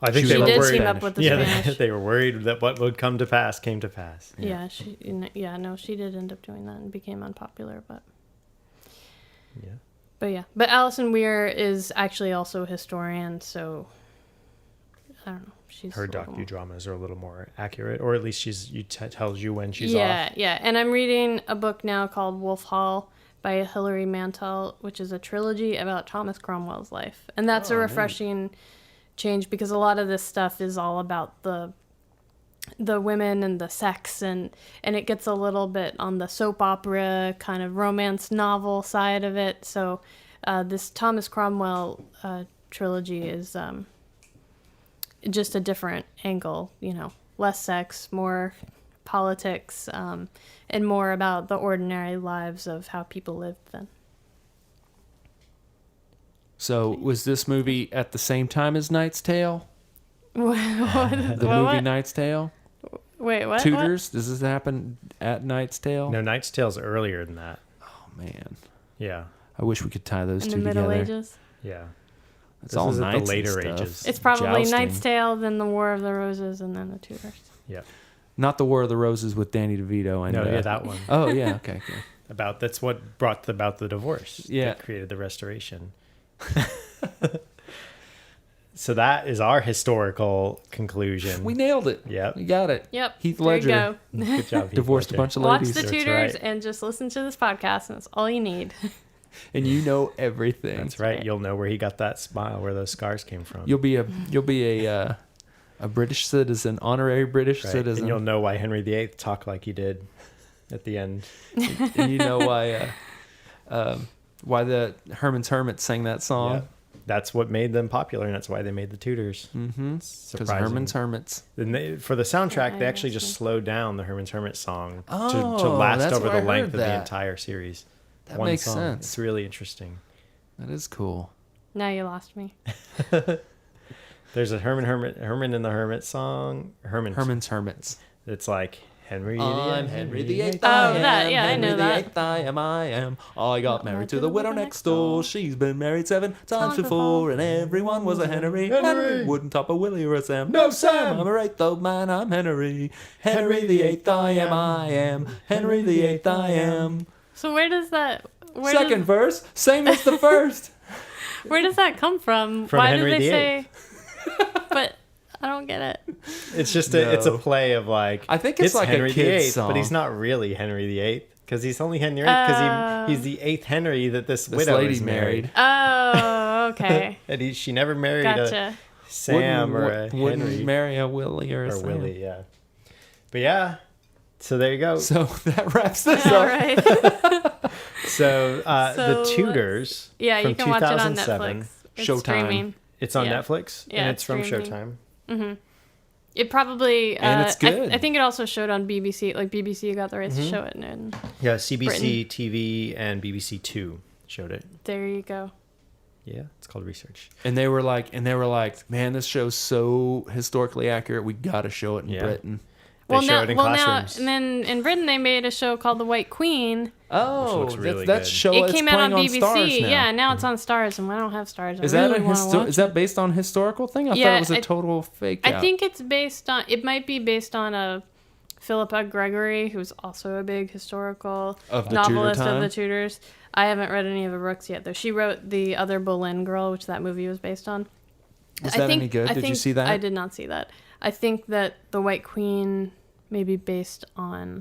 S2: I think
S1: she did team up with the Spanish.
S2: They were worried that what would come to pass came to pass.
S1: Yeah, she did end up doing that and became unpopular, but. Yeah. But Alison Weir is actually also a historian, so I don't know.
S2: Her docudramas are a little more accurate, or at least tells you when she's
S1: off. Yeah. And I'm reading a book now called Wolf Hall by Hilary Mantel, which is a trilogy about Thomas Cromwell's life, and that's a refreshing changed because a lot of this stuff is all about the women and the sex, and it gets a little bit on the soap opera kind of romance novel side of it. So this Thomas Cromwell trilogy is just a different angle, you know, less sex, more politics, and more about the ordinary lives of how people lived then.
S3: So was this movie at the same time as Knight's Tale?
S1: The
S3: Movie Knight's Tale?
S1: Wait, what?
S3: Tudors? Does this happen at Knight's Tale?
S2: No, Knight's Tale's earlier than that.
S3: Oh, man.
S2: Yeah.
S3: I wish we could tie those
S1: In
S3: two
S1: the Middle
S3: together.
S1: Ages?
S2: Yeah.
S3: It's
S2: This
S3: all
S2: is at the
S3: knights and
S2: later
S3: stuff.
S2: ages.
S1: It's probably
S3: Jousting.
S1: Knight's Tale, then the War of the Roses, and then the Tudors.
S2: Yeah.
S3: Not the War of the Roses with Danny DeVito. And,
S2: No, yeah, that one.
S3: Oh, yeah, okay.
S2: That's what brought about the divorce.
S3: Yeah.
S2: That created the restoration. So that is our historical conclusion.
S3: We nailed it.
S2: Yep.
S3: We got it.
S1: Yep.
S3: Heath
S1: there
S3: Ledger.
S1: you go.
S2: Good job. Heath
S3: Divorced a
S2: Ledger.
S3: bunch of
S1: Watch
S3: ladies.
S1: the
S2: That's
S1: Tudors
S2: right.
S1: and just listen to this podcast, and that's all you need.
S3: And you know everything.
S2: That's right. You'll know where he got that smile, where those scars came from.
S3: You'll be a British citizen, honorary British
S2: Right.
S3: citizen.
S2: And you'll know why Henry VIII talked like he did at the end.
S3: And you know why the Herman's Hermits sang that song.
S2: Yeah. That's what made them popular, and that's why they made the Tudors.
S3: Mm-hmm. Because
S2: Surprising.
S3: Herman's Hermits.
S2: And for the soundtrack, they actually just
S1: see.
S2: slowed down the Herman's Hermit song to
S3: Oh,
S2: last
S3: that's
S2: over
S3: where
S2: the
S3: I
S2: length
S3: heard
S2: of the
S3: that.
S2: entire series.
S3: That
S2: One
S3: makes
S2: song.
S3: sense.
S2: It's really interesting.
S3: That is cool.
S1: Now you lost me.
S2: There's a Herman and the Hermit song.
S3: Herman's Hermits.
S2: It's like Henry.
S3: I'm Henry VIII.
S1: Oh,
S3: I am.
S1: that, yeah, I
S3: Henry
S1: know that.
S3: VIII, I am. I got married to the widow next door. She's been married 7 times before, and everyone was a Henry. Henry wouldn't top a Willie or a Sam. No, Sam. I'm a right old man. I'm Henry. Henry VIII, I am. I am. Henry VIII, I am.
S1: So where does that...
S3: Second verse, same as the first.
S1: Where does that come from?
S2: From
S1: Why
S2: Henry
S1: did they
S2: VIII.
S1: say... But I don't get it.
S2: It's just it's a play of like
S3: I think it's like a
S2: Henry
S3: kid's
S2: VIII,
S3: song.
S2: but he's not really Henry VIII because he's only Henry VIII because he's the 8th Henry that this widow
S3: lady
S2: is married.
S1: Oh, okay.
S2: And she never married a
S1: Gotcha.
S2: Sam or a
S3: wouldn't
S2: Henry
S3: marry a Willie or a
S2: or
S3: Sam.
S2: Willie, yeah. But yeah, so there you go.
S3: So that wraps this
S1: All
S3: up.
S1: right.
S2: So
S1: So
S2: the Tudors.
S1: Yeah,
S2: from
S1: you can watch it on
S2: 2007.
S1: Netflix. It's
S3: Showtime.
S1: streaming.
S2: It's on
S1: Yeah.
S2: Netflix
S1: Yeah,
S2: and it's from
S1: streaming.
S2: Showtime.
S1: It probably...
S3: And it's good.
S1: I think it also showed on BBC. Like, BBC got the rights to show it. And
S2: Yeah, CBC
S1: Britain.
S2: TV and BBC Two showed it.
S1: there you go.
S2: Yeah, it's called Research.
S3: And they were like, man, this show's so historically accurate. We got to show it in
S2: Yeah.
S3: Britain.
S2: They show it in classrooms.
S1: and then in Britain they made a show called The White Queen.
S3: Oh,
S2: looks really
S3: that's
S2: good.
S3: show.
S1: It
S3: it's
S1: came out on
S3: playing
S1: BBC.
S3: Stars now.
S1: Yeah, now it's on Stars, and I don't have Stars.
S3: Is
S1: I
S3: that
S1: really want to watch
S3: is that based on historical thing? I thought
S1: Yeah,
S3: it was a total fake.
S1: I think it's based on. It might be based on a Philippa Gregory, who's also a big historical
S3: Of the Tudor
S1: novelist
S3: time?
S1: of the Tudors. I haven't read any of her books yet, though. She wrote The Other Boleyn Girl, which that movie was based on.
S3: Is that any good? Did you see that?
S1: I did not see that. I think that The White Queen may be based on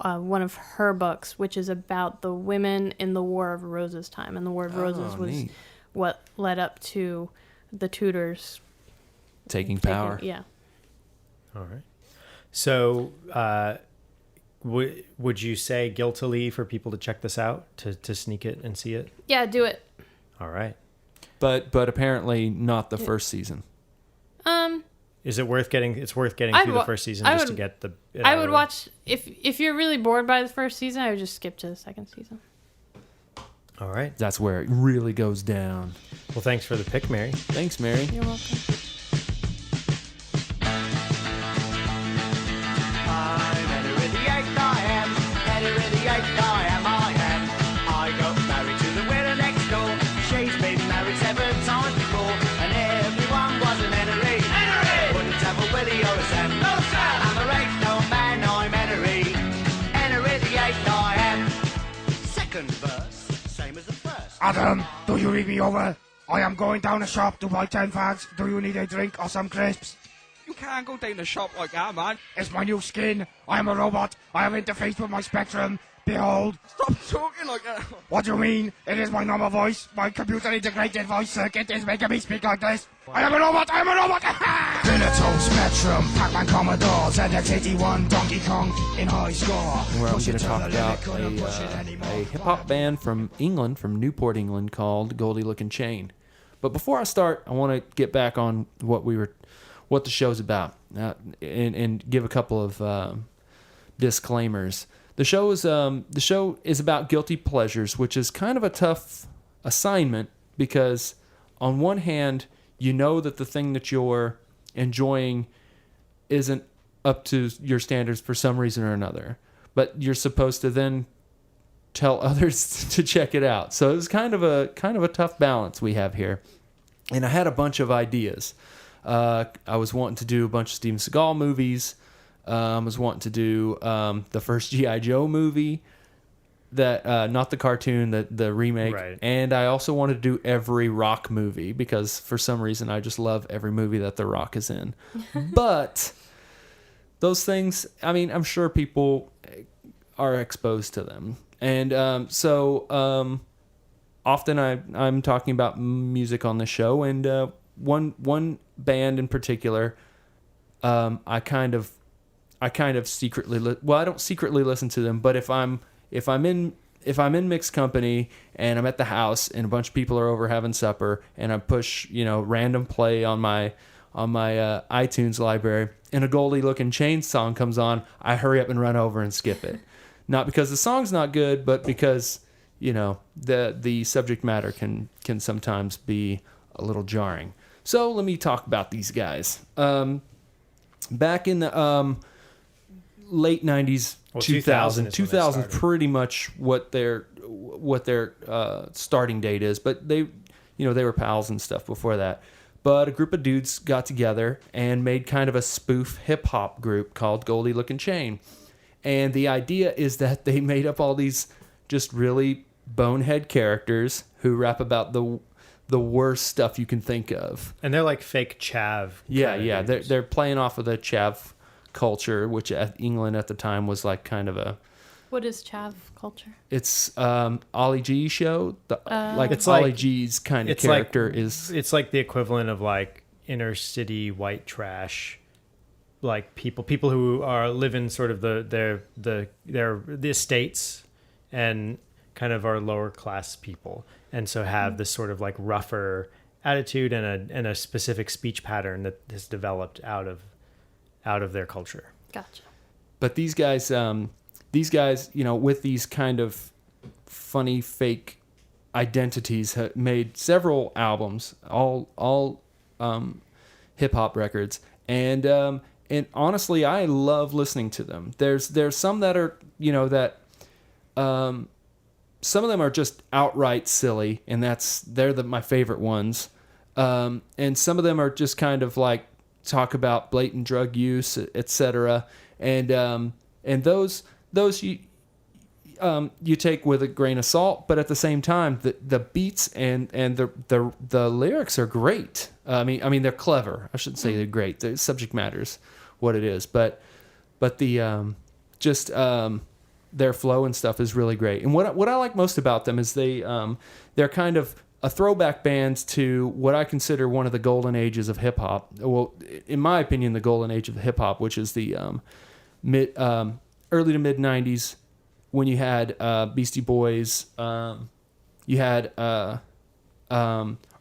S1: one of her books, which is about the women in the War of Roses time. And the War of Roses was
S3: neat.
S1: what led up to the Tudors
S3: taking power.
S1: Yeah.
S2: All right. So, would you say guiltily for people to check this out, to sneak it and see it?
S1: Yeah, do it.
S2: All right.
S3: But apparently not the first season.
S2: Is it worth getting? It's worth getting
S1: I'd
S2: through the
S1: wa-
S2: first season
S1: I
S2: just to
S1: would-
S2: get the.
S1: I would watch if you're really bored by the first season, I would just skip to the second season.
S2: All right.
S3: That's where it really goes down.
S2: Well, thanks for the pick, Mary.
S3: Thanks, Mary.
S1: You're welcome.
S5: I'm Henry VIII, I am. Henry VIII, I am. I got married to the widow next door. She's been married 7 times before, and everyone was an Henry. Henry! Wouldn't have a Willie or a Sam. No, Sam! I'm a right old man, I'm Henry. Henry VIII, I am. Second verse, same as the first.
S6: Adam, do you read me over? I am going down the shop to buy 10 fags. Do you need a drink or some crisps?
S7: You can't go down the shop like that, man.
S6: It's my new skin. I am a robot. I have interfaced with my spectrum. Behold.
S3: Stop talking like that.
S6: What do you mean? It is my normal voice. My computer-integrated voice circuit is making me speak like this. I am a robot! I am a robot! Dinatone, Spectrum, Pac-Man, Commodore, ZX81, Donkey Kong in high score.
S3: Where I'm going to talk about a hip-hop band from England, from Newport, England, called Goldie Lookin Chain. But before I start, I want to get back on what the show's about, and give a couple of disclaimers. The show is about guilty pleasures, which is kind of a tough assignment because, on one hand, you know that the thing that you're enjoying isn't up to your standards for some reason or another, but you're supposed to then tell others to check it out. So it's kind of a tough balance we have here. And I had a bunch of ideas. I was wanting to do a bunch of Steven Seagal movies. I was wanting to do the first G.I. Joe movie, that not the cartoon, the remake.
S2: Right.
S3: And I also wanted to do every Rock movie because for some reason I just love every movie that The Rock is in. But those things, I mean, I'm sure people are exposed to them. And so often I'm talking about music on the show, and one band in particular, I kind of secretly I don't secretly listen to them, but if I'm in mixed company and I'm at the house and a bunch of people are over having supper and I push random play on my iTunes library and a Goldie Lookin Chain song comes on, I hurry up and run over and skip it. Not because the song's not good, but because the subject matter can sometimes be a little jarring. So let me talk about these guys. Back in the late 90s, 2000 pretty much what their starting date is, but they were pals and stuff before that. But a group of dudes got together and made kind of a spoof hip hop group called Goldie Lookin Chain. And the idea is that they made up all these just really bonehead characters who rap about the worst stuff you can think of.
S2: And they're like fake chav.
S3: Yeah. They're playing off of the chav culture, which at England at the time was like kind of a...
S1: What is chav culture?
S3: It's Ollie G show.
S2: It's
S3: Ollie
S2: like,
S3: G's kind of character is...
S2: It's like the equivalent of like inner city white trash, like people who live in sort of the estates and kind of are lower class people, and so have this sort of like rougher attitude and a specific speech pattern that has developed out of their culture.
S1: Gotcha.
S3: But these guys, with these kind of funny fake identities, have made several albums, all hip hop records, and honestly, I love listening to them. There's some that are some of them are just outright silly, and they're my favorite ones. And some of them are just kind of like talk about blatant drug use, etc. And those you take with a grain of salt, but at the same time, the beats and the lyrics are great. I mean they're clever. I shouldn't say they're great. The subject matter's what it is, but the their flow and stuff is really great. And what I like most about them is they're kind of a throwback band to what I consider one of the golden ages of hip hop. Well, in my opinion, the golden age of hip hop, which is the early to mid 90s, when you had Beastie Boys, you had early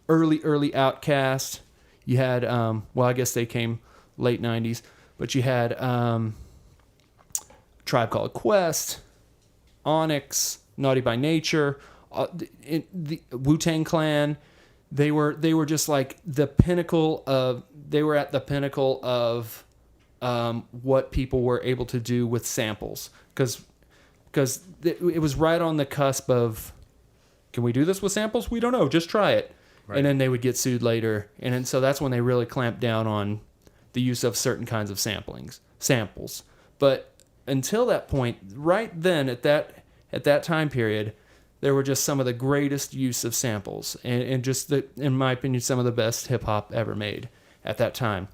S3: Outkast, you had I guess they came late 90s, but you had Tribe Called Quest, Onyx, Naughty by Nature, the Wu-Tang Clan. They were just like the pinnacle of. They were at the pinnacle of what people were able to do with samples, because it was right on the cusp of, can we do this with samples? We don't know. Just try it. Right. And then they would get sued later, and so that's when they really clamped down on the use of certain kinds of samples. But until that point, right then at that time period, there were just some of the greatest use of samples, and just in my opinion, some of the best hip hop ever made at that time.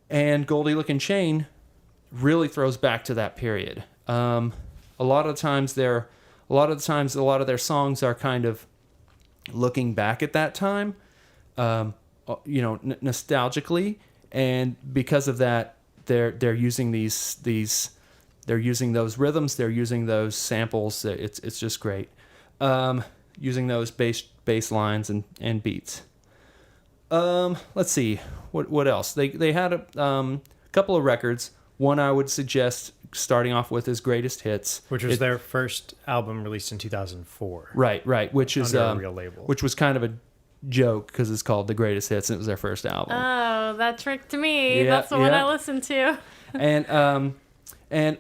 S3: And Goldie Lookin Chain really throws back to that period. A a lot of their songs are kind of looking back at that time, nostalgically, and because of that, they're using they're using those rhythms, they're using those samples. It's just great, using those bass lines and beats. Let's see what else they had a couple of records. One I would suggest starting off with is Greatest Hits,
S2: which was their first album released in 2004.
S3: Right, which is
S2: under a real label,
S3: which was kind of a joke because it's called The Greatest Hits and it was their first album.
S1: Oh, that tricked me.
S3: Yeah,
S1: That's the one I listened to.
S3: And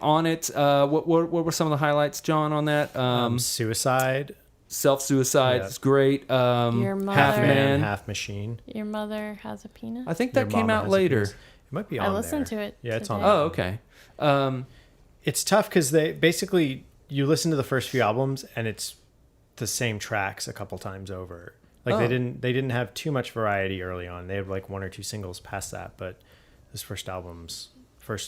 S3: on it, what were some of the highlights, John, on that?
S2: Suicide.
S3: Self-Suicide is great.
S1: Your mother,
S2: Half Man, Half Machine.
S1: Your Mother Has a Penis.
S3: I think that
S2: Your
S3: came
S2: Mama
S3: out
S2: Has a
S3: later.
S2: Penis. It might be on
S1: I listened
S2: there.
S1: to it.
S2: Yeah, it's on
S1: today.
S2: there.
S3: Oh, okay.
S2: It's tough because they basically, you listen to the first few albums and it's the same tracks a couple times over. Like they didn't have too much variety early on. They had like one or two singles past that, but this first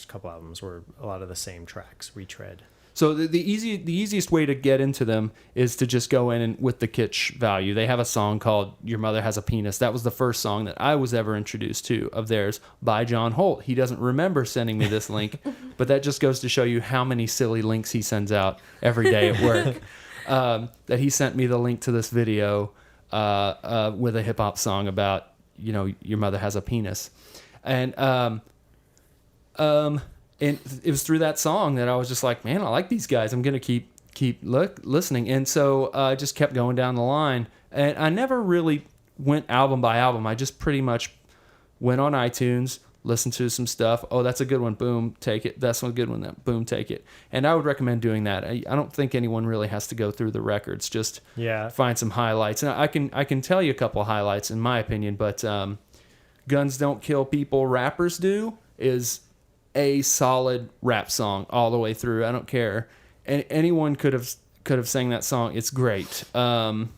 S2: couple albums were a lot of the same tracks, retread.
S3: So the easiest way to get into them is to just go in and with the kitsch value. They have a song called Your Mother Has a Penis. That was the first song that I was ever introduced to of theirs by John Holt. He doesn't remember sending me this link, but that just goes to show you how many silly links he sends out every day at work. That he sent me the link to this video with a hip hop song about, your mother has a penis. And and it was through that song that I was just like, man, I like these guys. I'm going to keep listening. And so I just kept going down the line. And I never really went album by album. I just pretty much went on iTunes, listened to some stuff. Oh, that's a good one. Boom, take it. That's a good one. Boom, take it. And I would recommend doing that. I don't think anyone really has to go through the records. Just find some highlights. And I can tell you a couple of highlights in my opinion, but Guns Don't Kill People, Rappers Do is a solid rap song all the way through. I don't care. And anyone could have sang that song. It's great. And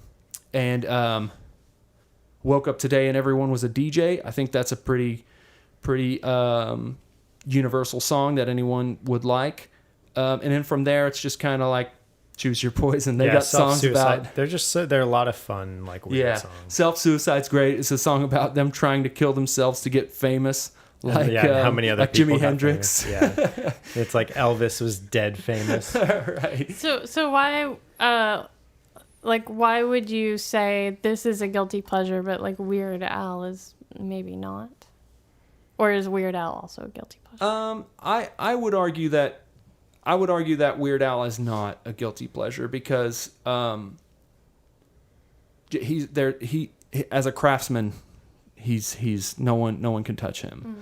S3: Woke Up Today and Everyone Was a DJ. I think that's a pretty universal song that anyone would like. And then from there, it's just kind of like Choose Your Poison. They got songs about.
S2: They're a lot of fun, like weird songs.
S3: Self-Suicide's great. It's a song about them trying to kill themselves to get famous. Like
S2: how many other
S3: like
S2: people
S3: Jimi Hendrix.
S2: Famous. Yeah, it's like Elvis was dead famous.
S3: Right.
S1: So why why would you say this is a guilty pleasure, but like Weird Al is maybe not? Or is Weird Al also a guilty pleasure?
S3: I would argue that Weird Al is not a guilty pleasure because he as a craftsman, he's no one can touch him.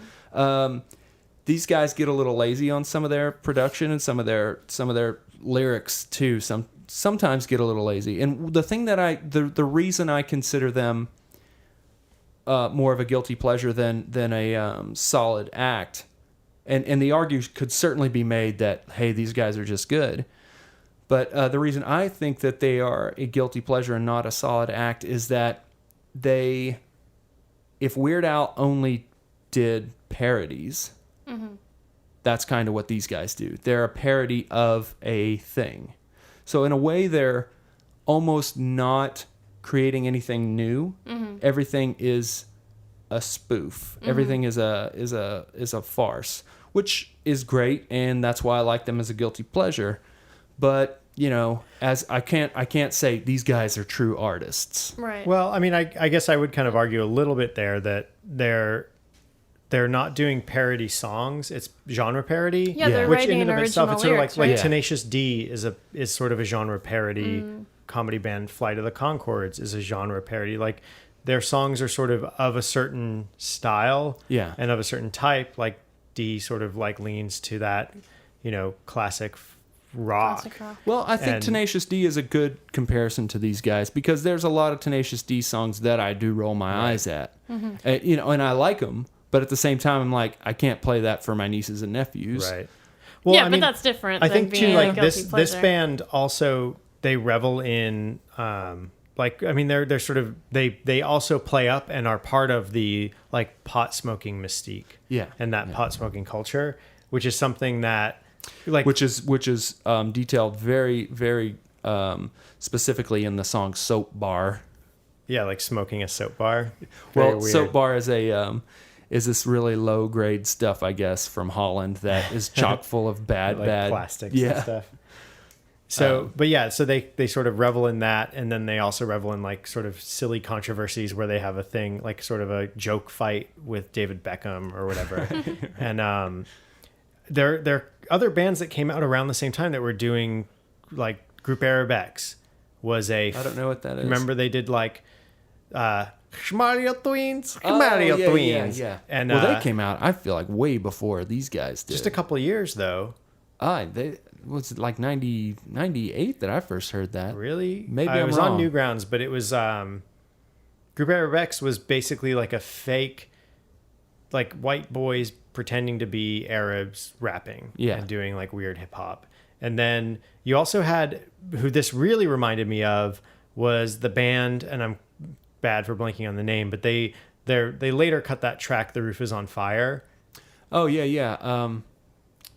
S3: These guys get a little lazy on some of their production and some of their lyrics too. Sometimes get a little lazy. And the thing that the reason I consider them more of a guilty pleasure than a solid act, and the argument could certainly be made that hey, these guys are just good. But the reason I think that they are a guilty pleasure and not a solid act is that if Weird Al only did parodies, that's kind of what these guys do. They're a parody of a thing. So in a way, they're almost not creating anything new. Everything is a spoof. Everything is a farce, which is great, and that's why I like them as a guilty pleasure. But as I can't say these guys are true artists.
S1: Right.
S2: Well, I mean, I guess I would kind of argue a little bit there that they're not doing parody songs. It's genre parody.
S1: Yeah, they're
S2: which
S1: writing
S2: in and of itself, it's
S1: lyrics,
S2: sort of like
S1: right?
S2: Tenacious D is sort of a genre parody. Comedy band Flight of the Conchords is a genre parody. Like their songs are sort of a certain style, and of a certain type. Like D sort of like leans to that, classic rock.
S3: Well, I think Tenacious D is a good comparison to these guys because there's a lot of Tenacious D songs that I do roll my eyes at, and I like them. But at the same time, I'm like, I can't play that for my nieces and nephews.
S2: Right. Well,
S1: yeah, but that's different.
S2: I
S1: than
S2: think too,
S1: being
S2: like
S1: a guilty
S2: this
S1: pleasure.
S2: band also they revel in, they're sort of they also play up and are part of the like pot smoking mystique.
S3: Yeah.
S2: And that pot smoking culture, which is something that Like
S3: which is detailed very, very specifically in the song "Soap Bar."
S2: yeah, like smoking a soap bar. Very
S3: Well,
S2: weird.
S3: Soap Bar is is this really low grade stuff, I guess, from Holland that is chock full of bad
S2: plastics and stuff. So, so they sort of revel in that, and then they also revel in like sort of silly controversies where they have a thing like sort of a joke fight with David Beckham or whatever. And there are other bands that came out around the same time that were doing like Group Arabex was
S3: I don't know what that is.
S2: Remember they did like Mario Twins,
S3: Twins.
S2: yeah.
S3: And they came out, I feel like, way before these guys did.
S2: Just a couple of years though.
S3: Was it like 98 that I first heard that?
S2: Really?
S3: Maybe
S2: I
S3: I'm
S2: was
S3: wrong.
S2: on Newgrounds, but it was Group Arabex was basically like a fake, like white boys pretending to be Arabs rapping and doing like weird hip hop. And then you also had, who this really reminded me of was the band, and I'm bad for blanking on the name, but they later cut that track, "The Roof Is on Fire."
S3: Oh yeah.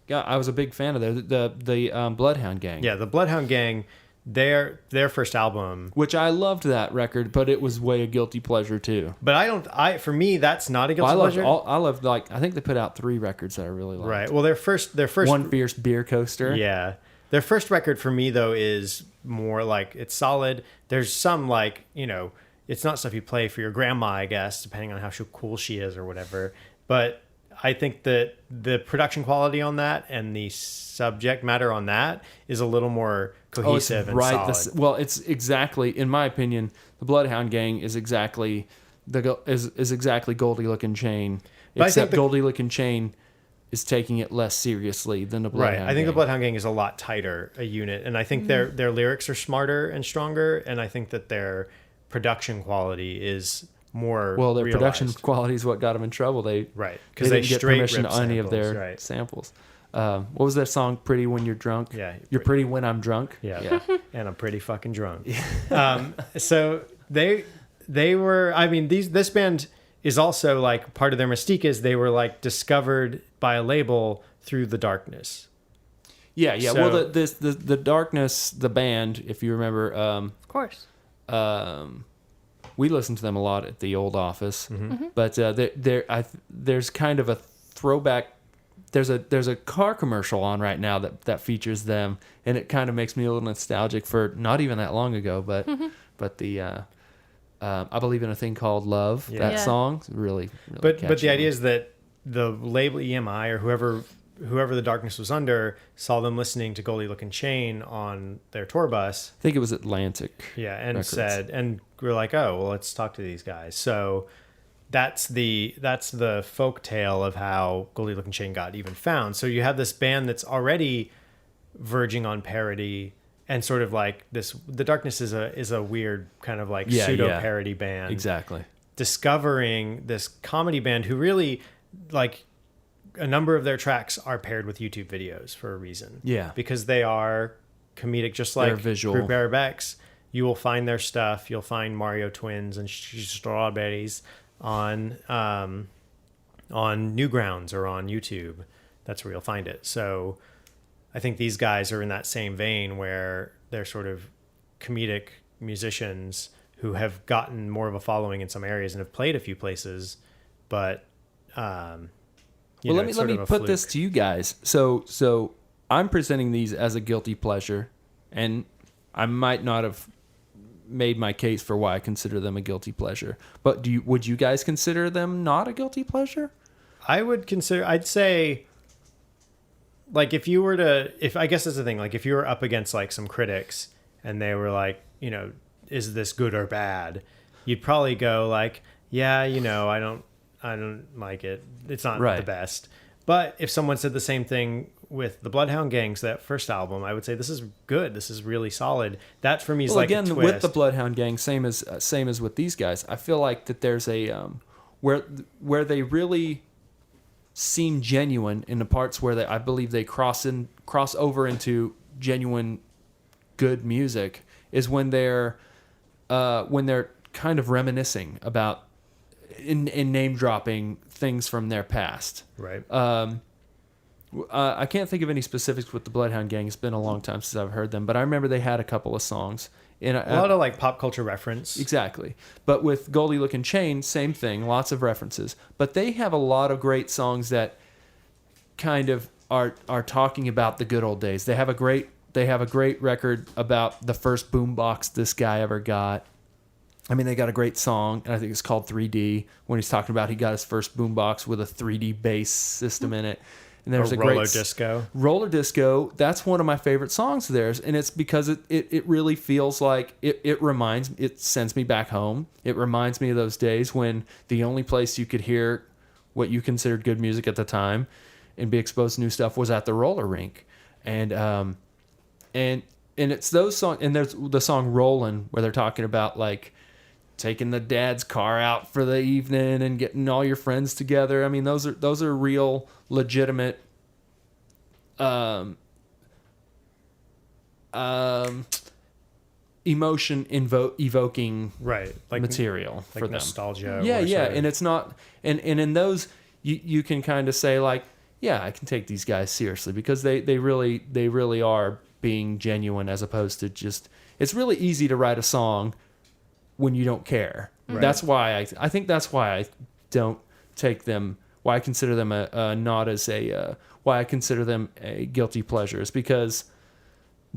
S3: Yeah, I was a big fan of the Bloodhound Gang.
S2: Yeah, the Bloodhound Gang, their first album,
S3: which I loved that record, but it was way a guilty pleasure too.
S2: But for me, that's not a guilty pleasure.
S3: I loved like, I think they put out 3 records that I really liked.
S2: Right. Well, their first
S3: One Fierce Beer Coaster.
S2: Yeah. Their first record for me though is more like, it's solid. There's some like, it's not stuff you play for your grandma, I guess, depending on how cool she is or whatever. But I think that the production quality on that and the subject matter on that is a little more cohesive and solid.
S3: It's exactly, in my opinion, the Bloodhound Gang is exactly exactly Goldie Lookin Chain, except Goldie Lookin Chain is taking it less seriously than the Bloodhound Gang.
S2: I think the Bloodhound Gang is a lot tighter a unit, and I think their lyrics are smarter and stronger, and I think that their production quality is more
S3: their
S2: realized.
S3: Production quality is what got them in trouble.
S2: Because
S3: they didn't get permission on any of their samples. What was that song? "Pretty When You're Drunk"?
S2: Yeah,
S3: you're pretty when I'm drunk.
S2: Yeah. And I'm pretty fucking drunk. So they were. I mean, this band is also like, part of their mystique is they were like discovered by a label through The Darkness.
S3: Yeah.
S2: So,
S3: well, the Darkness, the band, if you remember,
S1: of course.
S3: We listened to them a lot at the old office,
S1: Mm-hmm.
S3: but there's kind of a throwback. There's a car commercial on right now that features them, and it kind of makes me a little nostalgic for not even that long ago, but the I Believe in a Thing Called Love.
S2: Yeah.
S3: That song, really
S2: But
S3: catchy.
S2: the idea is that the label EMI or whoever The Darkness was under saw them listening to Goldie Lookin Chain on their tour bus.
S3: I think it was Atlantic.
S2: Yeah, and
S3: Records.
S2: and we're like, oh, well, let's talk to these guys. So that's the folk tale of how Goldie Lookin Chain got even found. So you have this band that's already verging on parody, and sort of like this. The Darkness is a weird kind of like pseudo parody band.
S3: Exactly.
S2: Discovering this comedy band who really, like, a number of their tracks are paired with YouTube videos for a reason.
S3: Yeah.
S2: Because they are comedic, just like
S3: visual.
S2: Group Arabex. You will find their stuff. You'll find Mario Twins and Strawberries on Newgrounds or on YouTube. That's where you'll find it. So I think these guys are in that same vein where they're sort of comedic musicians who have gotten more of a following in some areas and have played a few places, but
S3: let me put this to you guys. So I'm presenting these as a guilty pleasure, and I might not have made my case for why I consider them a guilty pleasure. But would you guys consider them not a guilty pleasure?
S2: I'd say, like, I guess that's the thing, like, if you were up against like some critics and they were like, is this good or bad? You'd probably go like, yeah, I don't like it. It's not the best. But if someone said the same thing with the Bloodhound Gang's, that first album, I would say this is good. This is really solid. That for me is like
S3: again,
S2: a twist.
S3: with the Bloodhound Gang, same as with these guys. I feel like that there's a where they really seem genuine in the parts where I believe they cross over into genuine good music is when they're kind of reminiscing about in name dropping things from their past.
S2: Right.
S3: I can't think of any specifics with the Bloodhound Gang. It's been a long time since I've heard them, but I remember they had a couple of songs. And
S2: a lot of like pop culture reference.
S3: Exactly. But with Goldie Lookin Chain, same thing, lots of references. But they have a lot of great songs that kind of are talking about the good old days. They have a great record about the first boombox this guy ever got. I mean, they got a great song, and I think it's called 3D, when he's talking about he got his first boombox with a 3D bass system in it. And there's a
S2: Roller
S3: great
S2: Disco.
S3: Roller Disco. That's one of my favorite songs of theirs, and it's because it really feels like it sends me back home. It reminds me of those days when the only place you could hear what you considered good music at the time and be exposed to new stuff was at the roller rink. And it's those songs, and there's the song Rollin', where they're talking about like taking the dad's car out for the evening and getting all your friends together. I mean, those are real legitimate emotion evoking
S2: right, like
S3: material
S2: like
S3: for them.
S2: Nostalgia.
S3: Yeah. And it's not, and in those you can kind of say like, yeah, I can take these guys seriously because they really are being genuine, as opposed to just, it's really easy to write a song when you don't care. Right. That's why I think that's why I don't take them, why I consider them why I consider them a guilty pleasure, is because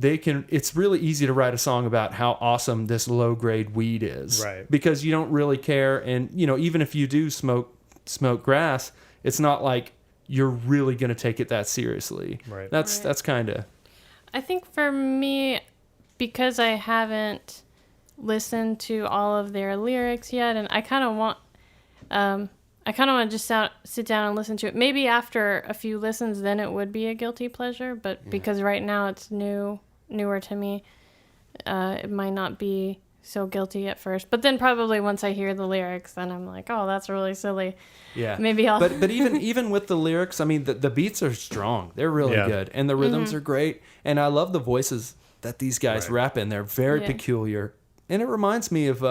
S3: it's really easy to write a song about how awesome this low grade weed is. Right. Because you don't really care, and even if you do smoke grass, it's not like you're really going to take it that seriously. Right. That's kind of,
S1: I think for me, because I haven't listened to all of their lyrics yet, and I kind of want to just sit down and listen to it. Maybe after a few listens, then it would be a guilty pleasure. But because right now it's newer to me, it might not be so guilty at first. But then probably once I hear the lyrics, then I'm like, oh, that's really silly.
S3: Yeah.
S1: Maybe I'll.
S3: But even with the lyrics, I mean, the beats are strong. They're really good, and the rhythms are great. And I love the voices that these guys rap in. They're very peculiar. And it reminds me of,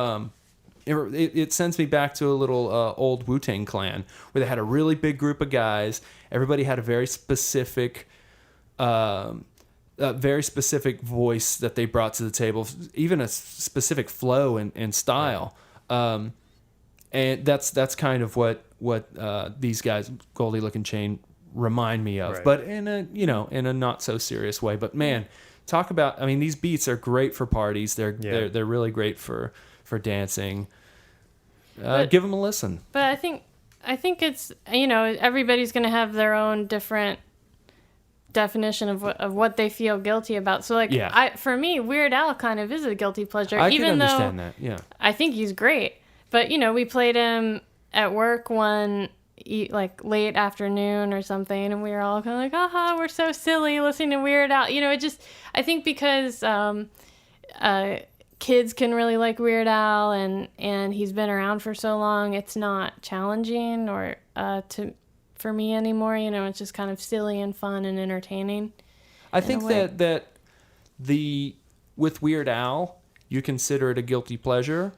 S3: it sends me back to a little old Wu-Tang Clan, where they had a really big group of guys. Everybody had a very specific voice that they brought to the table, even a specific flow and style. And that's kind of what these guys, Goldie Lookin Chain, remind me of, but in a not so serious way. But man, talk about, I mean, these beats are great for parties. They're really great for dancing. Give them a listen.
S1: But I think it's, everybody's going to have their own different definition of what they feel guilty about. So for me, Weird Al kind of is a guilty pleasure.
S3: I can understand that. Yeah.
S1: I think he's great. But we played him at work one late afternoon or something, and we were all kind of like, aha, we're so silly listening to Weird Al. I think because kids can really like Weird Al, and he's been around for so long, it's not challenging or for me anymore. It's just kind of silly and fun and entertaining.
S3: I think that with Weird Al, you consider it a guilty pleasure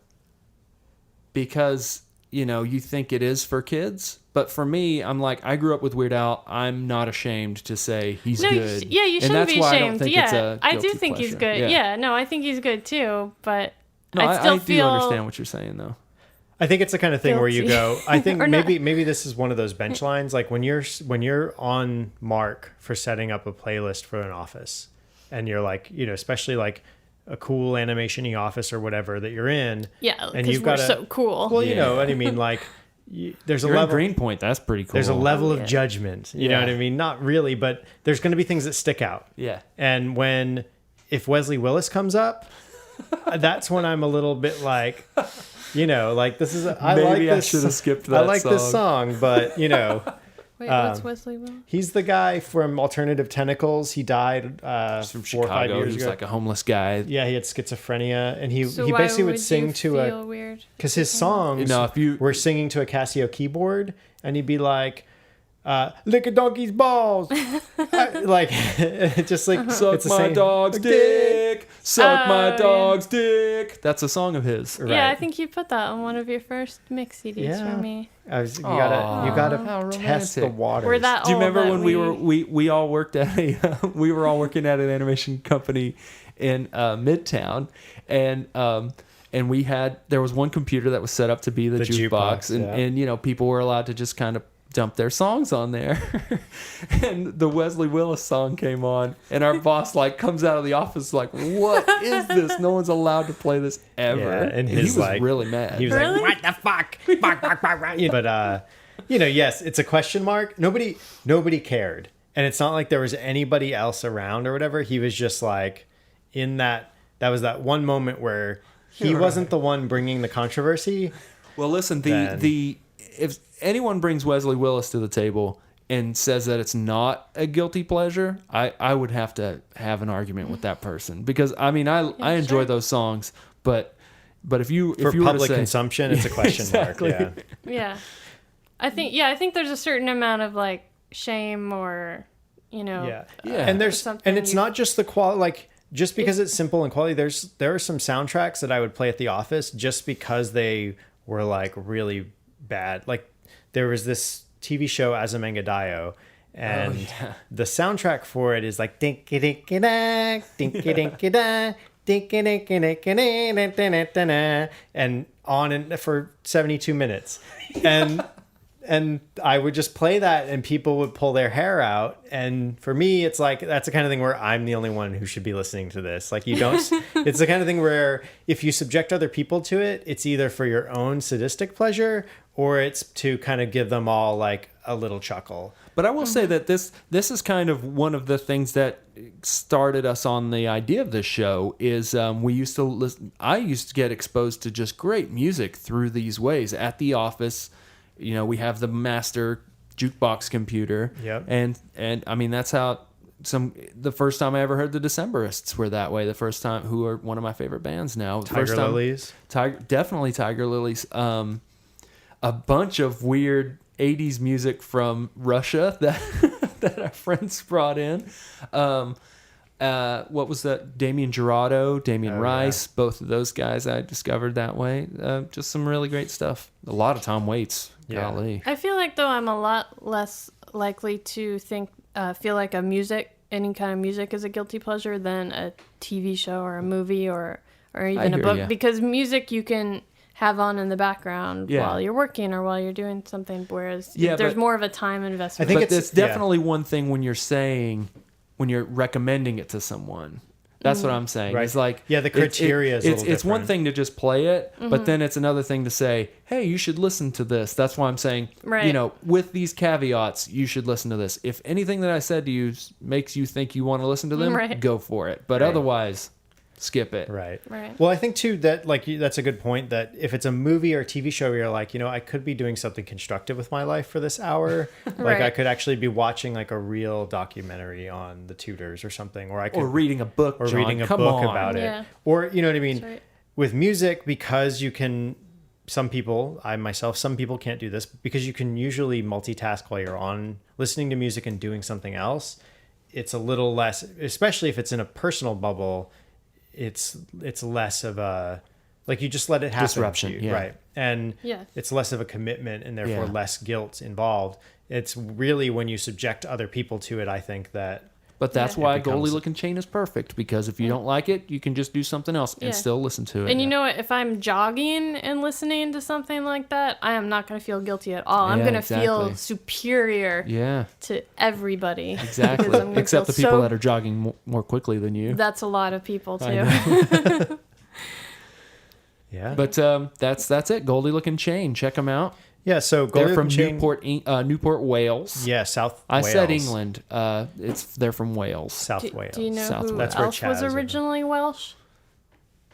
S3: because you think it is for kids. But for me, I'm like, I grew up with Weird Al. I'm not ashamed to say he's good.
S1: Yeah, you shouldn't be ashamed.
S3: I don't think it's a
S1: I do think
S3: pleasure.
S1: He's good. Yeah, no, I think he's good too. But
S3: I do understand what you're saying, though.
S2: I think it's the kind of thing where you go, I think maybe this is one of those bench lines, like when you're on mark for setting up a playlist for an office, and you're like, especially like a cool animation-y office or whatever that you're in.
S1: Yeah, because we're so cool.
S2: Well, you know what I mean, like there's
S3: you're
S2: a level.
S3: In Greenpoint, that's pretty cool.
S2: There's a level of judgment. You know what I mean? Not really, but there's going to be things that stick out.
S3: Yeah.
S2: And if Wesley Willis comes up, that's when I'm a little bit like, like this is.
S3: Maybe I should have skipped that.
S2: I like this song, but
S1: Wait, what's Wesley Willis?
S2: He's the guy from Alternative Tentacles. He died
S3: from
S2: 4 or 5 years ago.
S3: He was like a homeless guy.
S2: Yeah, he had schizophrenia, and he basically would sing to
S1: weird?
S2: Because his songs were singing to a Casio keyboard, and he'd be like, lick a donkey's balls. Just like
S3: suck
S2: it's the
S3: my
S2: same,
S3: dog's dick. dick, suck my dog's dick. That's a song of his.
S2: Right.
S1: Yeah, I think you put that on one of your first mix CDs
S2: Yeah.
S1: for me.
S2: You gotta
S3: how
S2: test the
S3: romantic.
S2: waters.
S1: We're that
S3: Do you
S1: old
S3: remember
S1: that
S3: when we all worked at we were all working at an animation company in Midtown, and there was one computer that was set up to be the jukebox, and you know, people were allowed to just kind of dump their songs on there. And the Wesley Willis song came on, and our boss like comes out of the office like, what is this? No one's allowed to play this ever.
S2: Yeah, and
S3: he was
S2: like,
S3: really mad.
S2: He was
S1: Really?
S2: like, what the fuck? But you know, yes, it's a question mark. Nobody cared, and it's not like there was anybody else around or whatever. He was just like in that was that one moment where he wasn't the one bringing the controversy.
S3: Well, listen, if anyone brings Wesley Willis to the table and says that it's not a guilty pleasure, I would have to have an argument with that person, because I mean I enjoy those songs, but if you
S2: For
S3: were to
S2: public
S3: say,
S2: consumption, it's a question
S3: exactly.
S2: mark.
S1: Yeah. I think there's a certain amount of like shame or, you know.
S2: Yeah. And it's not just the quality, like just because it's simple and quality. There are some soundtracks that I would play at the office just because they were like really bad. Like there was this TV show Azamengadao, and the soundtrack for it is like dinky dinky da, dinky dinky da, dinky dinky dinky da, and on and for 72 minutes. And I would just play that and people would pull their hair out. And for me, it's like, that's the kind of thing where I'm the only one who should be listening to this. Like you don't, it's the kind of thing where if you subject other people to it, it's either for your own sadistic pleasure or it's to kind of give them all like a little chuckle.
S3: But I will say that this is kind of one of the things that started us on the idea of this show is we used to listen. I used to get exposed to just great music through these ways at the office. You know, we have the master jukebox computer.
S2: Yep.
S3: And I mean, that's how the first time I ever heard the Decemberists were that way. The first time, who are one of my favorite bands now.
S2: Tiger Lilies.
S3: Definitely Tiger Lilies. A bunch of weird 80s music from Russia that our friends brought in. What was that? Damien Jurado, Damien Rice, both of those guys I discovered that way. Just some really great stuff. A lot of Tom Waits.
S2: Yeah.
S3: Golly.
S1: I feel like though I'm a lot less likely to feel like any kind of music is a guilty pleasure than a TV show or a movie or even a book, because music you can have on in the background while you're working or while you're doing something, whereas there's more of a time investment.
S2: I think
S3: it's definitely one thing when you're recommending it to someone. That's what I'm saying.
S2: Right.
S3: It's like
S2: the criteria is a little
S3: it's one
S2: different.
S3: thing to just play it, but then it's another thing to say, hey, you should listen to this. That's why I'm saying, you know, with these caveats, you should listen to this. If anything that I said to you makes you think you want to listen to them, go for it. But otherwise, skip it.
S2: Right. Well, I think too that that's a good point, that if it's a movie or a TV show where you're like, you know, I could be doing something constructive with my life for this hour. Like I could actually be watching like a real documentary on the Tudors or something, or
S3: reading a book,
S2: or
S3: John.
S2: reading a
S3: Come
S2: book
S3: on.
S2: about it. Or, you know what I mean?
S1: Right.
S2: With music, because you can, some people can't do this because you can usually multitask while you're on listening to music and doing something else. It's a little less, especially if it's in a personal bubble. It's less of a, like, you just let it happen
S3: Disruption,
S2: to you, right? And it's less of a commitment and therefore less guilt involved. It's really when you subject other people to it, I think that.
S3: But that's why Goldie Looking Chain is perfect, because if you don't like it, you can just do something else and still listen to it.
S1: And you know what? If I'm jogging and listening to something like that, I am not going to feel guilty at all. I'm going to feel superior to everybody.
S3: Exactly. Except the people that are jogging more quickly than you.
S1: That's a lot of people, too.
S2: Yeah.
S3: But that's it. Goldie Looking Chain. Check them out.
S2: Yeah, so
S3: they're from Newport, Wales.
S2: Yeah, South
S3: I
S2: Wales.
S3: said England. They're from Wales.
S2: South Wales.
S1: Do you know
S3: South
S1: who
S3: Wales.
S1: else was originally Welsh?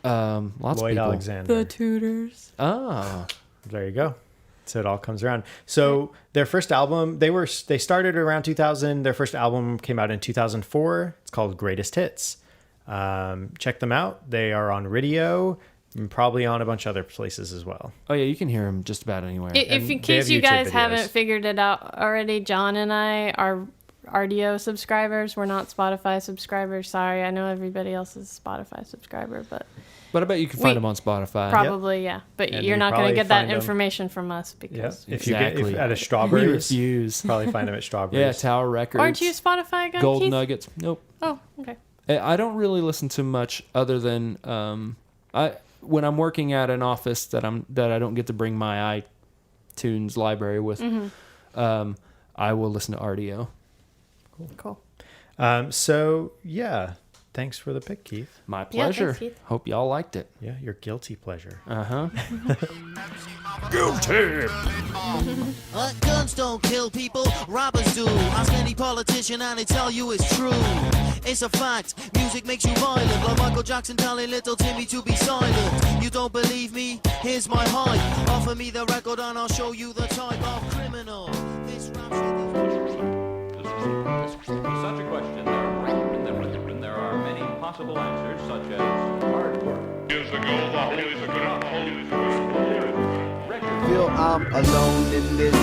S3: Lots of
S2: Lloyd
S3: people.
S2: Alexander.
S1: The Tudors.
S3: Oh.
S2: There you go. So it all comes around. So their first album, they started around 2000. Their first album came out in 2004. It's called Greatest Hits. Check them out. They are on radio. And probably on a bunch of other places as well.
S3: Oh yeah, you can hear them just about anywhere.
S1: If in case you guys haven't figured it out already, John and I are RDO subscribers. We're not Spotify subscribers. Sorry, I know everybody else is a Spotify subscriber, but
S3: But I bet you can find them on Spotify.
S1: probably, yeah. But
S2: And
S1: you're
S2: you
S1: not going
S2: probably
S1: to get that
S2: find 'em-
S1: information from us because.
S2: If you get
S3: Exactly.
S2: at a
S3: We
S2: Strawberries,
S3: refuse.
S2: probably find them at Strawberries.
S3: Yeah, Tower Records.
S1: Aren't you Spotify again,
S3: Gold
S1: Keith?
S3: Nuggets. Nope.
S1: Oh, okay.
S3: I don't really listen to much other than when I'm working at an office that I don't get to bring my iTunes library with. I will listen to RDO.
S1: Cool.
S2: So yeah, thanks for the pick, Keith.
S3: My
S1: Yeah,
S3: pleasure.
S1: thanks, Keith.
S3: Hope y'all liked it.
S2: Yeah, your guilty pleasure.
S7: Guns don't kill people, robbers do. Ask any politician and they tell you it's true. It's a fact, music makes you violent. Like Michael Jackson telling little Timmy to be silent. You don't believe me? Here's my hype. Offer me the record and I'll show you the type of criminal. This rap shit is...
S8: Such a question, there are right, and there are many possible answers, such as hard work.
S9: Feel I'm alone in this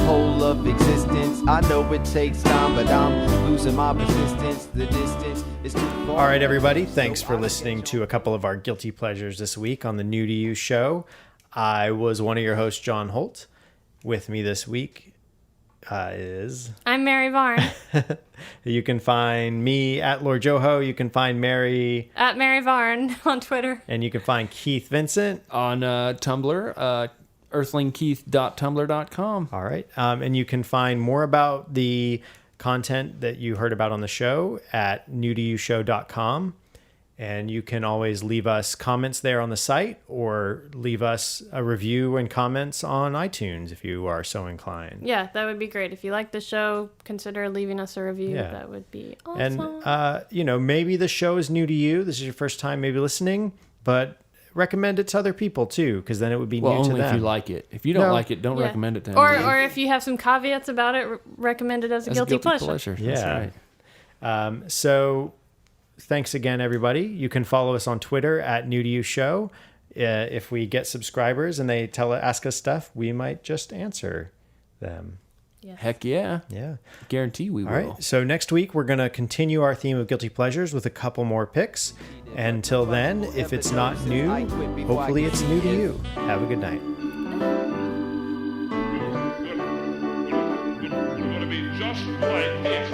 S9: whole of existence. I know it takes time, but I'm losing my persistence. The distance is too far.
S2: All right, everybody. Thanks for listening to a couple of our guilty pleasures this week on the New to You show. I was one of your hosts, John Holt. With me this week is...
S1: I'm Mary Varn.
S2: You can find me at Lord Joho. You can find Mary...
S1: At Mary Varn on Twitter.
S2: And you can find Keith Vincent.
S3: On Tumblr, earthlingkeith.tumblr.com.
S2: All right. And you can find more about the content that you heard about on the show at newtoyoushow.com. And you can always leave us comments there on the site or leave us a review and comments on iTunes if you are so inclined.
S1: Yeah, that would be great. If you like the show, consider leaving us a review.
S2: Yeah.
S1: That would be awesome.
S2: And, maybe the show is new to you. This is your first time maybe listening, but recommend it to other people too, because then it would be
S3: Well,
S2: new to
S3: only
S2: them.
S3: if you like it. If you don't
S2: No.
S3: like it, don't
S1: Yeah.
S3: recommend it to
S1: Or
S3: anybody.
S1: or if you have some caveats about it, recommend it as a
S3: As
S1: guilty pleasure.
S3: That's
S2: Yeah.
S3: right.
S2: So thanks again, everybody. You can follow us on Twitter at New to You Show. If we get subscribers and they ask us stuff, we might just answer them.
S3: Heck yeah.
S2: Yeah.
S3: Guarantee we will.
S2: All right. So next week, we're going to continue our theme of guilty pleasures with a couple more picks. Until then, if it's not new, hopefully it's new to you. Have a good night.
S10: It's gonna be just like